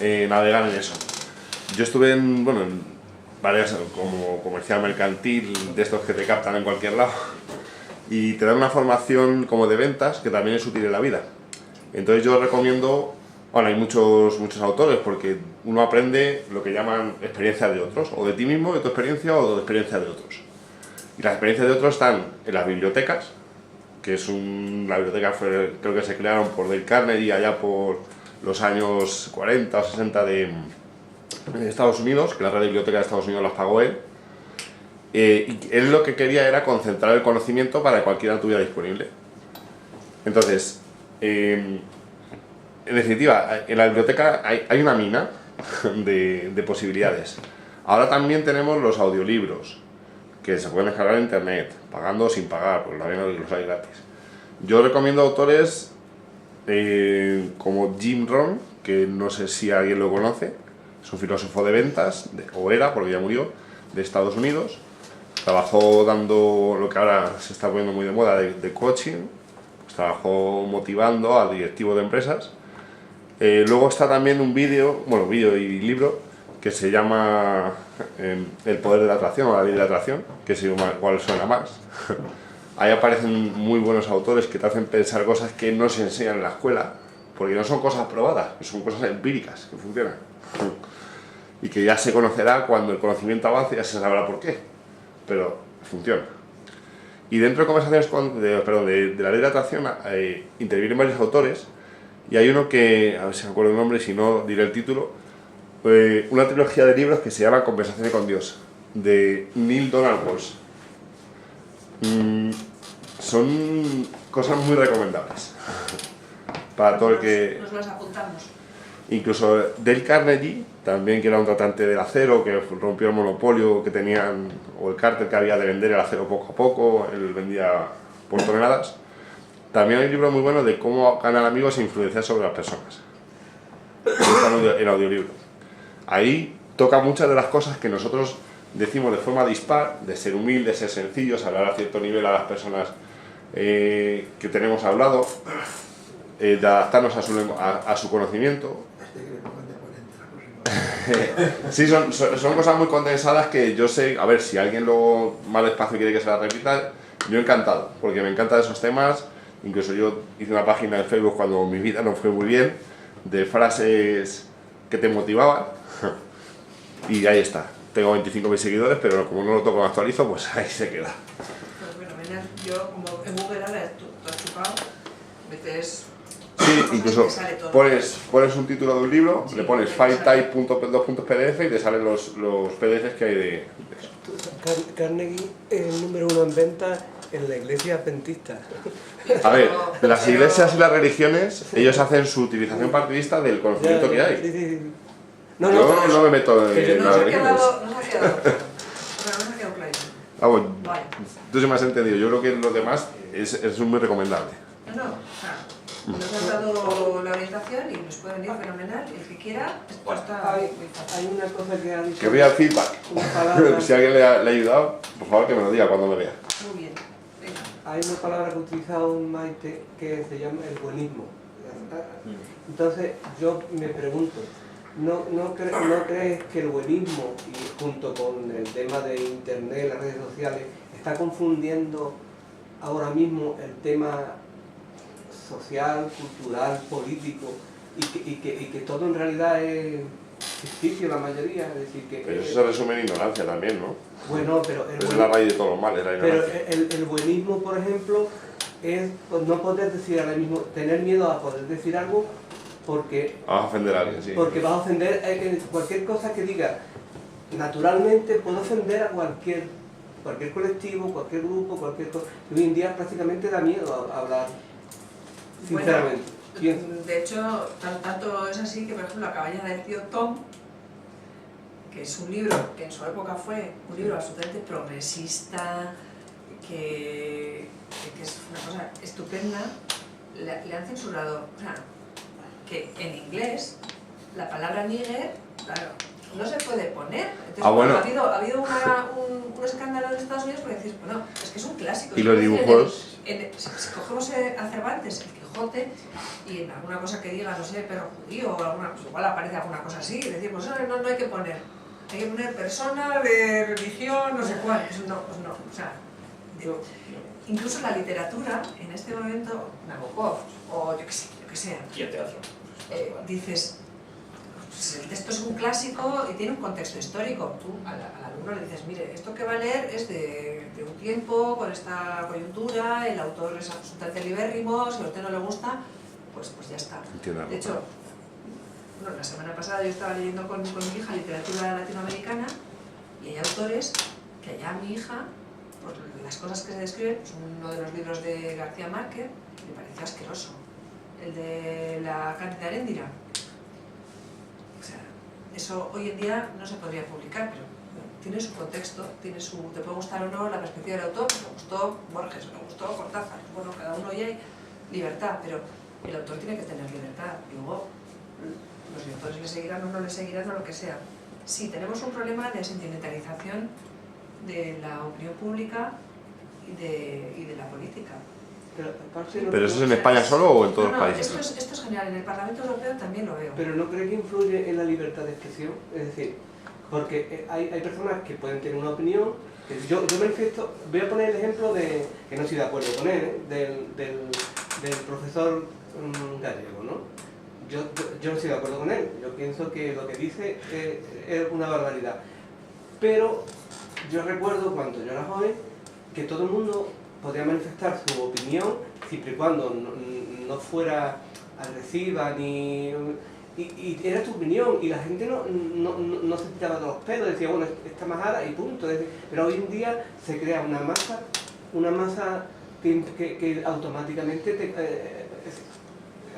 navegar en eso. Yo estuve en varias, como comercial mercantil, de estos que te captan en cualquier lado, y te dan una formación como de ventas que también es útil en la vida. Entonces yo recomiendo, hay muchos autores, porque uno aprende lo que llaman experiencia de otros, o de ti mismo, de tu experiencia, o de la experiencia de otros. Y las experiencias de otros están en las bibliotecas, que es la biblioteca creo que se crearon por Dale Carnegie allá por los años 40 o 60 de Estados Unidos, que la red de biblioteca de Estados Unidos las pagó él. y él lo que quería era concentrar el conocimiento para que cualquiera tuviera disponible. Entonces, en definitiva, en la biblioteca hay una mina de posibilidades. Ahora también tenemos los audiolibros, que se pueden descargar en internet, pagando o sin pagar, pues los hay gratis. Yo recomiendo autores como Jim Rohn, que no sé si alguien lo conoce, es un filósofo de ventas, o era, porque ya murió, de Estados Unidos. Trabajó dando lo que ahora se está poniendo muy de moda de coaching, pues trabajó motivando a directivos de empresas. Luego está también un vídeo y libro que se llama El poder de la atracción o la ley de la atracción, que es igual suena más. Ahí aparecen muy buenos autores que te hacen pensar cosas que no se enseñan en la escuela, porque no son cosas probadas, son cosas empíricas que funcionan. Y que ya se conocerá cuando el conocimiento avance, ya se sabrá por qué, pero funciona. Y dentro de conversaciones de la ley de la atracción intervienen varios autores, y hay uno que, a ver si me acuerdo el nombre, si no diré el título, una trilogía de libros que se llama Conversaciones con Dios, de Neale Donald Walsch. Son cosas muy recomendables para todo el que... Nos las apuntamos. Incluso Dale Carnegie, también, que era un tratante del acero, que rompió el monopolio que tenían, o el cártel que había de vender el acero poco a poco, él vendía por toneladas. También hay un libro muy bueno de cómo ganar amigos e influenciar sobre las personas. Está en audiolibro. Ahí toca muchas de las cosas que nosotros decimos de forma dispar, de ser humildes, ser sencillos, hablar a cierto nivel a las personas que tenemos al lado, de adaptarnos a su conocimiento. Sí, son cosas muy condensadas que yo sé, a ver, si alguien luego más despacio quiere que se las repita, yo encantado, porque me encantan esos temas. Incluso yo hice una página de Facebook cuando mi vida no fue muy bien, de frases que te motivaban, y ahí está. Tengo 25.000 seguidores, pero como no lo toco, no actualizo, pues ahí se queda. Pues bueno, yo como en Google ahora tú has chupado, metes... Sí, incluso sale todo. pones un título de un libro, Sí, le pones filetype.2.pdf y te salen los PDFs que hay de eso. Carnegie es el número 1 en venta en la iglesia adventista. A ver, las iglesias y las religiones, ellos hacen su utilización partidista del conocimiento que hay. Sí. Yo no me meto en las religiones. Nos ha quedado claro. Vamos, Vale. tú sí me has entendido. Yo creo que los demás es muy recomendable. No, nos han dado la orientación y nos puede venir fenomenal. El que quiera, esto está muy fácil. Hay una cosa que ha dicho... Que vea el feedback. Una palabra, Si alguien le ha ayudado, por favor que me lo diga cuando me vea. Muy bien. Venga. hay una palabra que ha utilizado Maite que se llama el buenismo. Entonces yo me pregunto, ¿no crees que el buenismo, y junto con el tema de internet, las redes sociales, está confundiendo ahora mismo el tema social, cultural, político, y que todo en realidad es ficticio la mayoría? Es decir, que Pero eso se resume en ignorancia también, ¿no? bueno, pero Es la raíz de todos los males, la pero ignorancia. el buenismo, por ejemplo, es no poder decir ahora mismo, tener miedo a poder decir algo porque Vamos a ofender a alguien, sí. vas a ofender cualquier cosa que diga. Naturalmente puedo ofender a cualquier colectivo, cualquier grupo, cualquier cosa. Hoy en día prácticamente da miedo a hablar, sinceramente. Bueno, de hecho, tanto es así que, por ejemplo, La cabaña del tío Tom, que es un libro que en su época fue un libro absolutamente progresista, que es una cosa estupenda, le han censurado. O sea, que en inglés la palabra nigger, claro, no se puede poner. Entonces, Bueno. ha habido un escándalo en Estados Unidos porque decís, bueno, es que es un clásico. Y los dibujos. Si cogemos a Cervantes, el Quijote, y en alguna cosa que diga, no sé, perro judío o alguna cosa, igual aparece alguna cosa así, y decir, pues no hay que poner. Hay que poner persona de religión, no sé cuál. Eso no, pues no. O sea, incluso la literatura, en este momento, Nabokov, o yo que sea, Y el teatro. dices, pues el texto es un clásico y tiene un contexto histórico. Tú al alumno le dices, mire, esto que va a leer es de un tiempo, con esta coyuntura, el autor es absolutamente libérrimo, si a usted no le gusta, pues ya está. Entiendo. De hecho, la semana pasada yo estaba leyendo con mi hija literatura latinoamericana y hay autores que allá mi hija, por las cosas que se describen, pues uno de los libros de García Márquez me pareció asqueroso. El de la Cándida Heréndira. O sea, eso hoy en día no se podría publicar, pero tiene su contexto, tiene su, te puede gustar o no la perspectiva del autor, me gustó Borges, me gustó Cortázar, bueno, cada uno y hay libertad, pero el autor tiene que tener libertad. Luego, los lectores le seguirán o no le seguirán o lo que sea. Sí, tenemos un problema de sentimentalización de la opinión pública y de la política. ¿Pero eso es en España solo o en todos los No, países? esto es general, en el Parlamento Europeo también lo veo. Pero ¿no cree que influye en la libertad de expresión? Es decir, porque hay personas que pueden tener una opinión, que yo manifiesto, voy a poner el ejemplo de, que no estoy de acuerdo con él, del profesor Gallego, ¿no? Yo no estoy de acuerdo con él, yo pienso que lo que dice es una barbaridad. Pero yo recuerdo cuando yo era joven que todo el mundo podía manifestar su opinión siempre y cuando no fuera agresiva ni... Y era tu opinión y la gente no se tiraba de los pelos, decía, bueno, esta majada y punto. Pero hoy en día se crea una masa que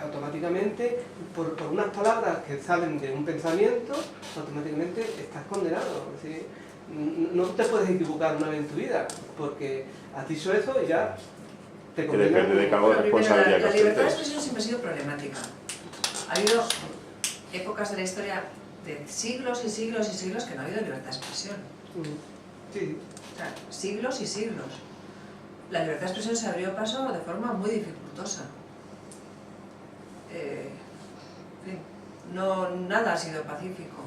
automáticamente por unas palabras que salen de un pensamiento, automáticamente estás condenado. Es decir, no te puedes equivocar una vez en tu vida, porque has dicho eso y ya te Que condenan. depende de cargo de responsabilidad La que libertad de ostentes. expresión siempre ha sido problemática. Ha habido épocas de la historia de siglos y siglos y siglos que no ha habido libertad de expresión. Sí. O sea, siglos y siglos. La libertad de expresión se abrió paso de forma muy dificultosa. En fin, nada ha sido pacífico.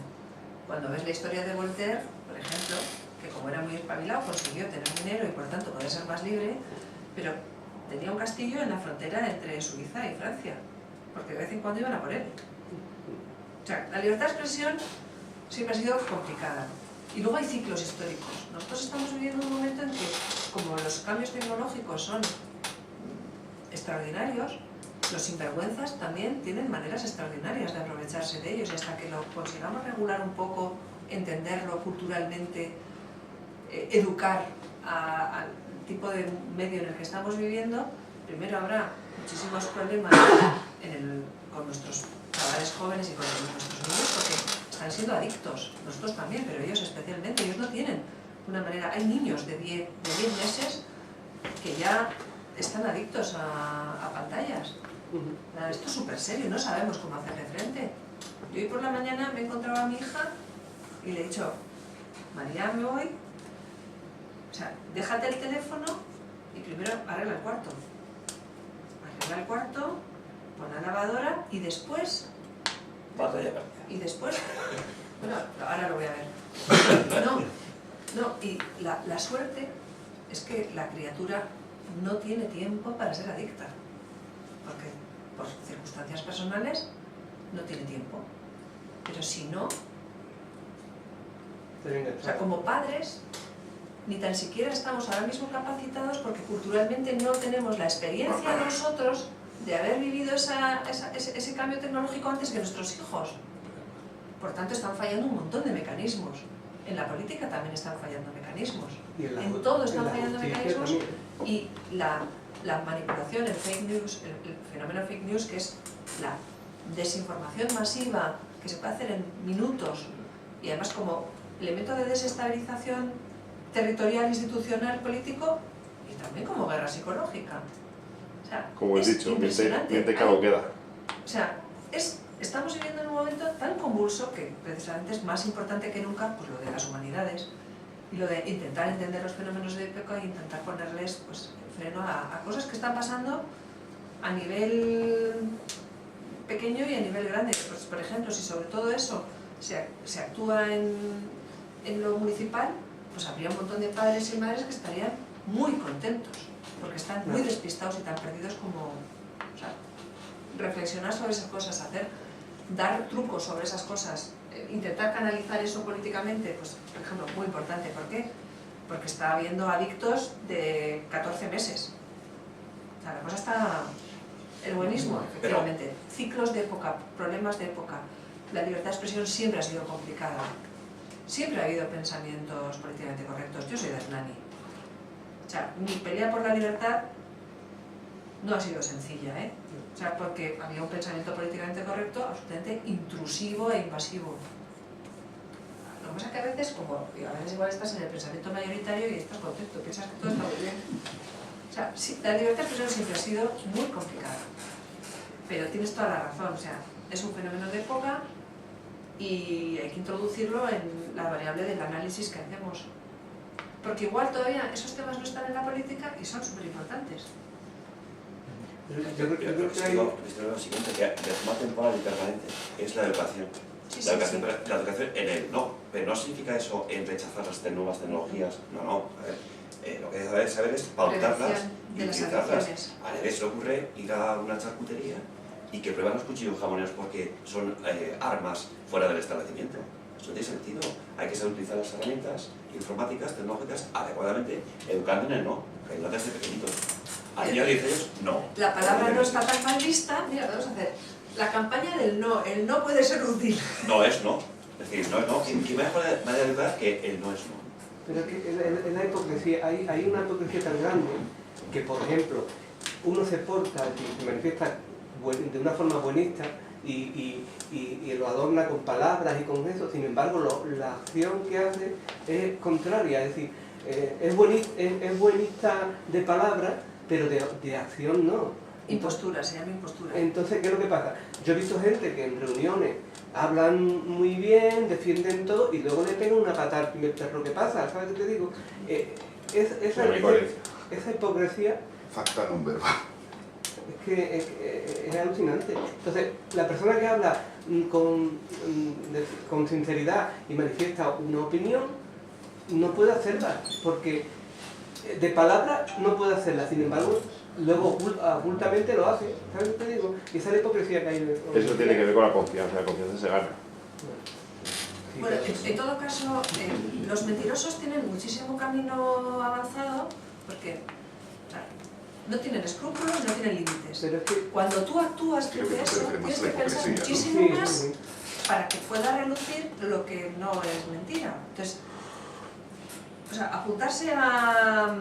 Cuando ves la historia de Voltaire, por ejemplo, que como era muy espabilado consiguió tener dinero y por tanto poder ser más libre, pero tenía un castillo en la frontera entre Suiza y Francia, porque de vez en cuando iban a por él. O sea, la libertad de expresión siempre ha sido complicada. Y luego hay ciclos históricos. Nosotros estamos viviendo un momento en que, como los cambios tecnológicos son extraordinarios, los sinvergüenzas también tienen maneras extraordinarias de aprovecharse de ellos, y hasta que lo consigamos regular un poco, entenderlo culturalmente, educar al tipo de medio en el que estamos viviendo, primero habrá muchísimos problemas con nuestros chavales jóvenes y con nuestros niños, porque están siendo adictos, nosotros también, pero ellos especialmente, ellos no tienen una manera. Hay niños de 10 meses que ya están adictos a pantallas. Esto es súper serio, no sabemos cómo hacerle frente. Yo hoy por la mañana me he encontrado a mi hija y le he dicho, María, me voy, o sea, déjate el teléfono y primero arregla el cuarto. Arregla el cuarto, pon la lavadora y después... Y después... Bueno, ahora lo voy a ver. No, y la suerte es que la criatura no tiene tiempo para ser adicta. Porque por circunstancias personales no tiene tiempo. Pero si no... O sea, como padres, ni tan siquiera estamos ahora mismo capacitados porque culturalmente no tenemos la experiencia nosotros de haber vivido ese cambio tecnológico antes que nuestros hijos. Por tanto, están fallando un montón de mecanismos. En la política también están fallando mecanismos. En todo están fallando mecanismos. Y la manipulación, el fake news, el fenómeno fake news, que es la desinformación masiva que se puede hacer en minutos y además como elemento de desestabilización territorial, institucional, político y también como guerra psicológica. O sea, como he dicho, impresionante. miente cabo queda. O sea, estamos viviendo en un momento tan convulso que precisamente es más importante que nunca pues, lo de las humanidades y lo de intentar entender los fenómenos de época e intentar ponerles pues, freno a cosas que están pasando a nivel pequeño y a nivel grande. Pues, por ejemplo, si sobre todo eso se actúa en lo municipal, pues habría un montón de padres y madres que estarían muy contentos, porque están muy despistados y tan perdidos como... O sea, reflexionar sobre esas cosas, dar trucos sobre esas cosas, intentar canalizar eso políticamente, pues, por ejemplo, muy importante. ¿Por qué? Porque está habiendo adictos de 14 meses. O sea, la cosa está... El buenismo, efectivamente. Ciclos de época, problemas de época. La libertad de expresión siempre ha sido complicada. siempre ha habido pensamientos políticamente correctos. Yo soy de Hernani. O sea, mi pelea por la libertad no ha sido sencilla, ¿eh? O sea, porque había un pensamiento políticamente correcto absolutamente intrusivo e invasivo. Lo que pasa es que a veces, como a veces igual estás en el pensamiento mayoritario y estás contento, piensas que todo está muy bien. O sea, sí, la libertad de expresión siempre ha sido muy complicada. Pero tienes toda la razón, o sea, es un fenómeno de época y hay que introducirlo en la variable del análisis que hacemos. Porque igual todavía esos temas no están en la política y son súper importantes. Yo creo que hay... Lo siguiente, que de forma temporal y permanente, es la educación. Sí, La sí, educación, sí. la educación en el no, pero no significa eso en rechazar las nuevas tecnologías, no, a ver, lo que hay que saber es pautarlas Prevención y de las utilizarlas. adicciones. A nadie se le ocurre ir a una charcutería y que prueban los cuchillos jamoneros porque son armas fuera del establecimiento. Eso no tiene sentido. Hay que saber utilizar las herramientas informáticas, tecnológicas, adecuadamente, educando en el no, que no desde pequeñitos. A día de 10 años, no. La palabra no está tan mal vista. Mira, vamos a hacer la campaña del no. El no puede ser útil. No es no. Es decir, no es no. ¿Qué mejor manera de educar que el no es no? Pero es que en la hipocresía, hay una hipocresía tan grande que, por ejemplo, uno se porta, se manifiesta de una forma buenista y lo adorna con palabras y con eso, sin embargo la acción que hace es contraria, es decir, es buenista de palabras, pero de acción no. Impostura, se llama impostura. Entonces, ¿qué es lo que pasa? Yo he visto gente que en reuniones hablan muy bien, defienden todo y luego le pegan una patada al primer perro que pasa, ¿sabes qué te digo? Esa hipocresía Facta non verba. es que es alucinante. Entonces, la persona que habla con sinceridad y manifiesta una opinión no puede hacerla, porque de palabra no puede hacerla, sin embargo, luego ocultamente lo hace. ¿Sabes lo que te digo? Y esa es la hipocresía que hay. Eso tiene que ver con la confianza se gana. Sí, Bueno, claro. en todo caso, los mentirosos tienen muchísimo camino avanzado porque no tienen escrúpulos, no tienen límites. Pero es que Cuando tú actúas Creo desde que eso, puede tienes ser que más pensar la hipocresía, ¿no? muchísimo más sí. para que pueda relucir lo que no es mentira. Entonces, o sea, apuntarse a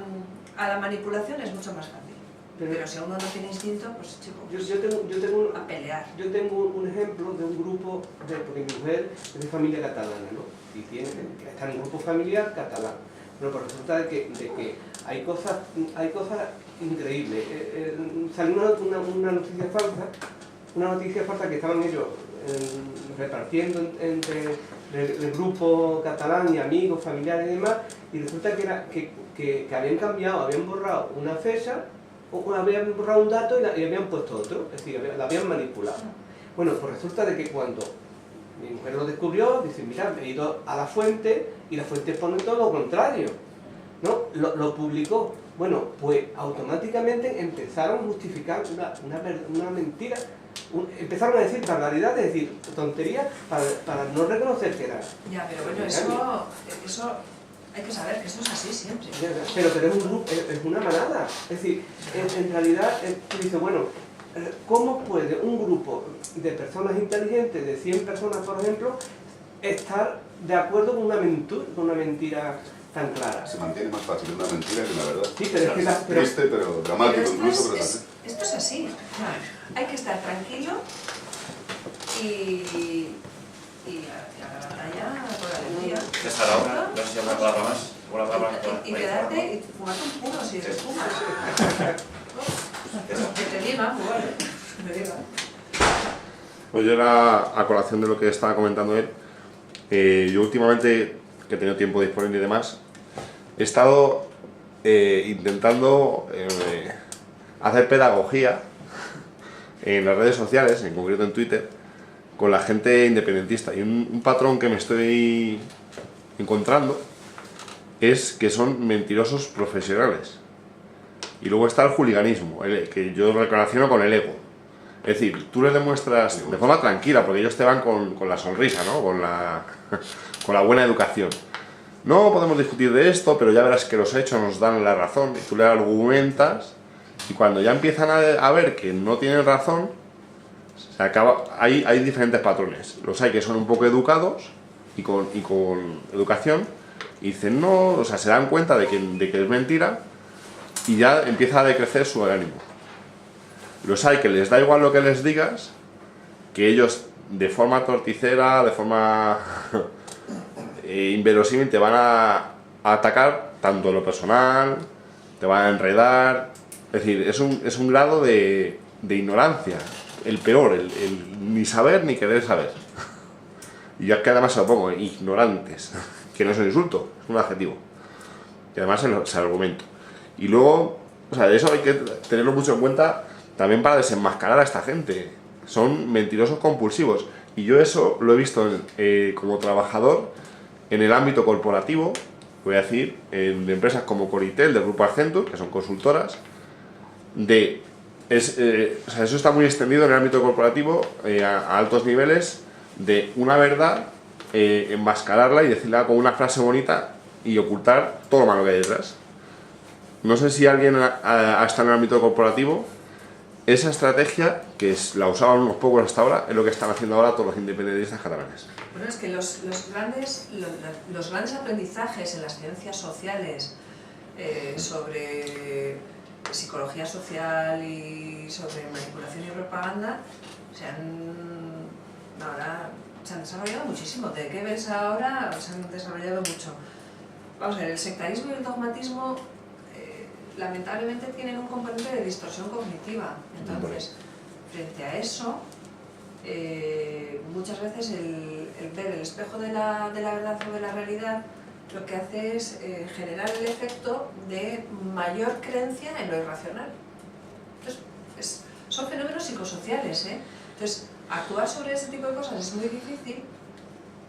la manipulación es mucho más fácil. Pero si uno no tiene instinto, pues chico, yo a pelear. tengo un ejemplo de un grupo, porque mi mujer es de familia catalana, ¿no? Y está en un grupo familiar catalán. Bueno, pues resulta de que hay cosas increíbles. Salió una noticia falsa que estaban ellos repartiendo entre el grupo catalán y amigos, familiares y demás, y resulta que habían cambiado, habían borrado una fecha, o habían borrado un dato y habían puesto otro, es decir, la habían manipulado. Bueno, pues resulta de que cuando mi mujer lo descubrió, dice, mira, he ido a la fuente y la fuente pone todo lo contrario, ¿no? Lo publicó. Bueno, pues automáticamente empezaron a justificar una mentira, empezaron a decir barbaridades, es decir, tonterías para no reconocer que era. Ya, pero bueno, eso hay que saber que eso es así siempre. Pero es un grupo, es una manada. Es decir, en realidad, tú dices, bueno, ¿cómo puede un grupo de personas inteligentes, de 100 personas, por ejemplo, estar de acuerdo con una mentira tan clara? Se mantiene más fácil una mentira que la verdad. Sí, pero es que Triste, pero dramático Pero incluso, pero esto es así. O sea, hay que estar tranquilo y a la batalla con la alegría. Ya está la hora, no sé si hay una palabra más. Una palabra más. Y quedarte y fumarte un puro si eres fuma. Que te diga, pues vale, me diga. Pues yo a colación de lo que estaba comentando él, yo últimamente, que he tenido tiempo disponible y demás, he estado intentando hacer pedagogía en las redes sociales, en concreto en Twitter, con la gente independentista. Y un patrón que me estoy encontrando es que son mentirosos profesionales. Y luego está el juliganismo, que yo lo relaciono con el ego. Es decir, tú les demuestras de forma tranquila, porque ellos te van con la sonrisa, ¿no? con la buena educación. No podemos discutir de esto, pero ya verás que los hechos nos dan la razón. Y tú le argumentas, y cuando ya empiezan a ver que no tienen razón, hay diferentes patrones. Los hay que son un poco educados, y con educación, y dicen no, o sea, se dan cuenta de que es mentira y ya empieza a decrecer su ánimo. Los hay que les da igual lo que les digas, que ellos de forma torticera, de forma inverosímil te van a atacar tanto en lo personal, te van a enredar, es decir, es un grado de ignorancia, el peor, el ni saber ni querer saber. Y yo es que además se lo pongo, ignorantes, que no es un insulto, es un adjetivo. Y además se argumento. Y luego, o sea, eso hay que tenerlo mucho en cuenta también para desenmascarar a esta gente. Son mentirosos compulsivos. Y yo eso lo he visto como trabajador en el ámbito corporativo, voy a decir, en empresas como Coritel, del grupo Accenture, que son consultoras, o sea, eso está muy extendido en el ámbito corporativo a altos niveles, de una verdad, enmascararla y decirla con una frase bonita y ocultar todo lo malo que hay detrás. No sé si alguien ha estado en el ámbito corporativo. Esa estrategia, la usaban unos pocos hasta ahora, es lo que están haciendo ahora todos los independentistas catalanes. Bueno, es que los grandes aprendizajes en las ciencias sociales sobre psicología social y sobre manipulación y propaganda se han desarrollado muchísimo. De Goebbels ahora se han desarrollado mucho. Vamos a ver, el sectarismo y el dogmatismo lamentablemente tienen un componente de distorsión cognitiva. Entonces, frente a eso, muchas veces el ver el espejo de la verdad o de la realidad lo que hace es generar el efecto de mayor creencia en lo irracional. Entonces, son fenómenos psicosociales, ¿eh? Entonces, actuar sobre ese tipo de cosas es muy difícil,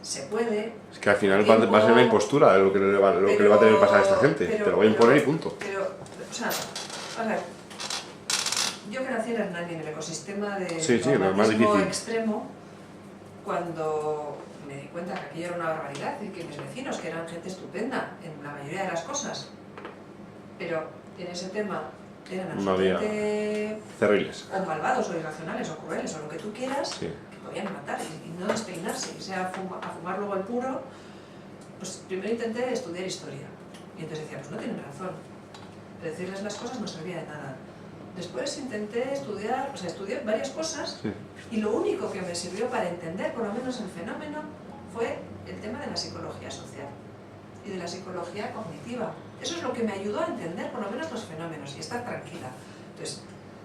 se puede... Es que al final va a ser una impostura lo que le va a tener que pasar a esta gente, te lo voy a imponer y punto. O sea, a ver, yo que nací en Hernani, en el ecosistema de dogmatismo extremo, cuando me di cuenta que aquello era una barbaridad y que mis vecinos, que eran gente estupenda en la mayoría de las cosas, pero en ese tema eran absolutamente terribles, o malvados, o irracionales, o crueles, o lo que tú quieras, sí, que podían matar y no despeinarse, y sea a fumar luego el puro. Pues primero intenté estudiar historia, y entonces decía, pues no tienen razón, decirles las cosas no servía de nada. Después intenté estudié varias cosas, sí, y lo único que me sirvió para entender por lo menos el fenómeno fue el tema de la psicología social y de la psicología cognitiva. Eso es lo que me ayudó a entender por lo menos los fenómenos y estar tranquila. Entonces,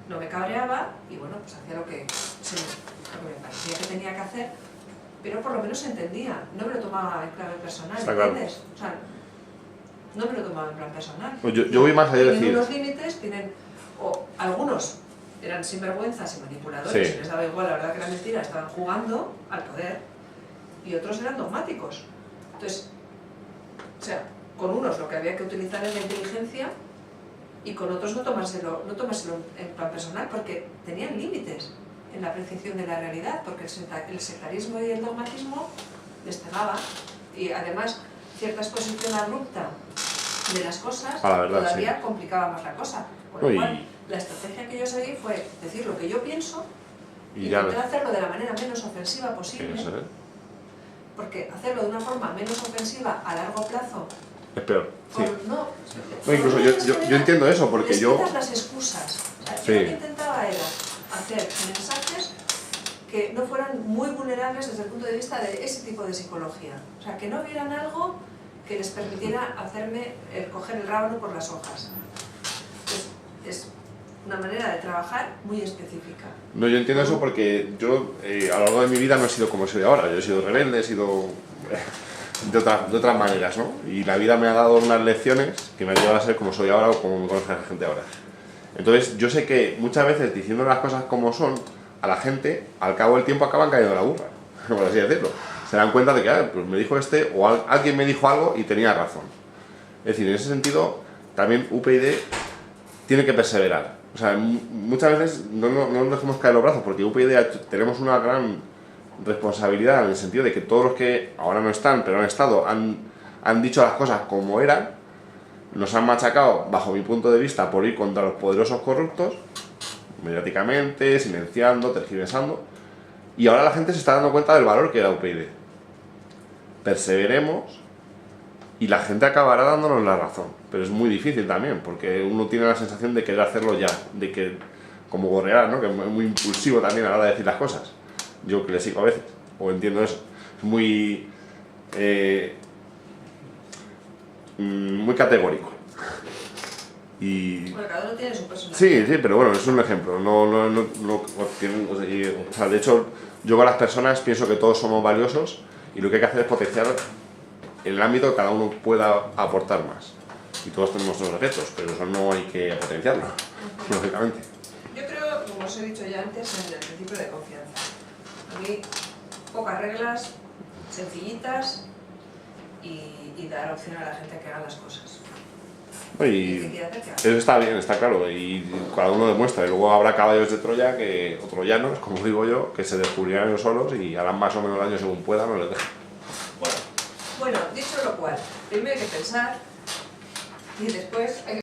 no me cabreaba y bueno, pues hacía lo que me parecía que tenía que hacer, pero por lo menos entendía, no me lo tomaba en clave personal, ¿entiendes? Claro. O sea, no me lo tomaba en plan personal. Yo voy más allá de decir... Tienen unos límites, o algunos eran sinvergüenzas y manipuladores, sí, les daba igual, la verdad que era mentira, estaban jugando al poder, y otros eran dogmáticos. Entonces, o sea, con unos lo que había que utilizar es la inteligencia y con otros no tomárselo en plan personal, porque tenían límites en la percepción de la realidad, porque el sectarismo y el dogmatismo les pegaba, y además cierta exposición abrupta de las cosas todavía sí complicaba más la cosa. Con lo cual, la estrategia que yo seguí fue decir lo que yo pienso y intentar hacerlo de la manera menos ofensiva posible, porque hacerlo de una forma menos ofensiva a largo plazo es peor. Sí. Incluso yo entiendo eso, porque les yo... quitas las excusas. O sea, yo lo que intentaba era hacer mensajes que no fueran muy vulnerables desde el punto de vista de ese tipo de psicología. O sea, que no vieran algo que les permitiera hacerme coger el rábano por las hojas. Es una manera de trabajar muy específica. No, yo entiendo eso porque yo a lo largo de mi vida no he sido como soy ahora. Yo he sido rebelde, he sido de otras maneras, ¿no? Y la vida me ha dado unas lecciones que me han llevado a ser como soy ahora o como me conoce la gente ahora. Entonces yo sé que muchas veces diciendo las cosas como son, a la gente al cabo del tiempo acaban cayendo la burra, por así decirlo. Se dan cuenta de que pues me dijo o alguien me dijo algo y tenía razón. Es decir, en ese sentido también UPyD tiene que perseverar. O sea, muchas veces no nos dejemos caer los brazos, porque UPyD tenemos una gran responsabilidad en el sentido de que todos los que ahora no están, pero han estado, han dicho las cosas como eran, nos han machacado, bajo mi punto de vista, por ir contra los poderosos corruptos, mediáticamente, silenciando, tergiversando, y ahora la gente se está dando cuenta del valor que era UPyD. perseveremos y la gente acabará dándonos la razón. Pero es muy difícil también, porque uno tiene la sensación de querer hacerlo ya, de que, como Borreal, ¿no? Que es muy impulsivo también a la hora de decir las cosas. Yo que le sigo a veces, o entiendo eso. Es muy categórico. Y Bueno, cada uno tiene su personalidad. sí, pero bueno, es un ejemplo. O sea, de hecho, yo con las personas pienso que todos somos valiosos y lo que hay que hacer es potenciar en el ámbito que cada uno pueda aportar más. Y todos tenemos nuestros defectos, pero eso no hay que potenciarlo, lógicamente. Yo creo, como os he dicho ya antes, en el principio de confianza. A mí, pocas reglas, sencillitas y dar opción a la gente a que haga las cosas. Y que quiera hacer, que haga. eso está bien, está claro, y cada uno demuestra. Y luego habrá caballos de Troya, o troyanos, como digo yo, que se descubrirán ellos solos y harán más o menos daño según puedan o les dejen. Bueno. Bueno, dicho lo cual, primero hay que pensar y después hay que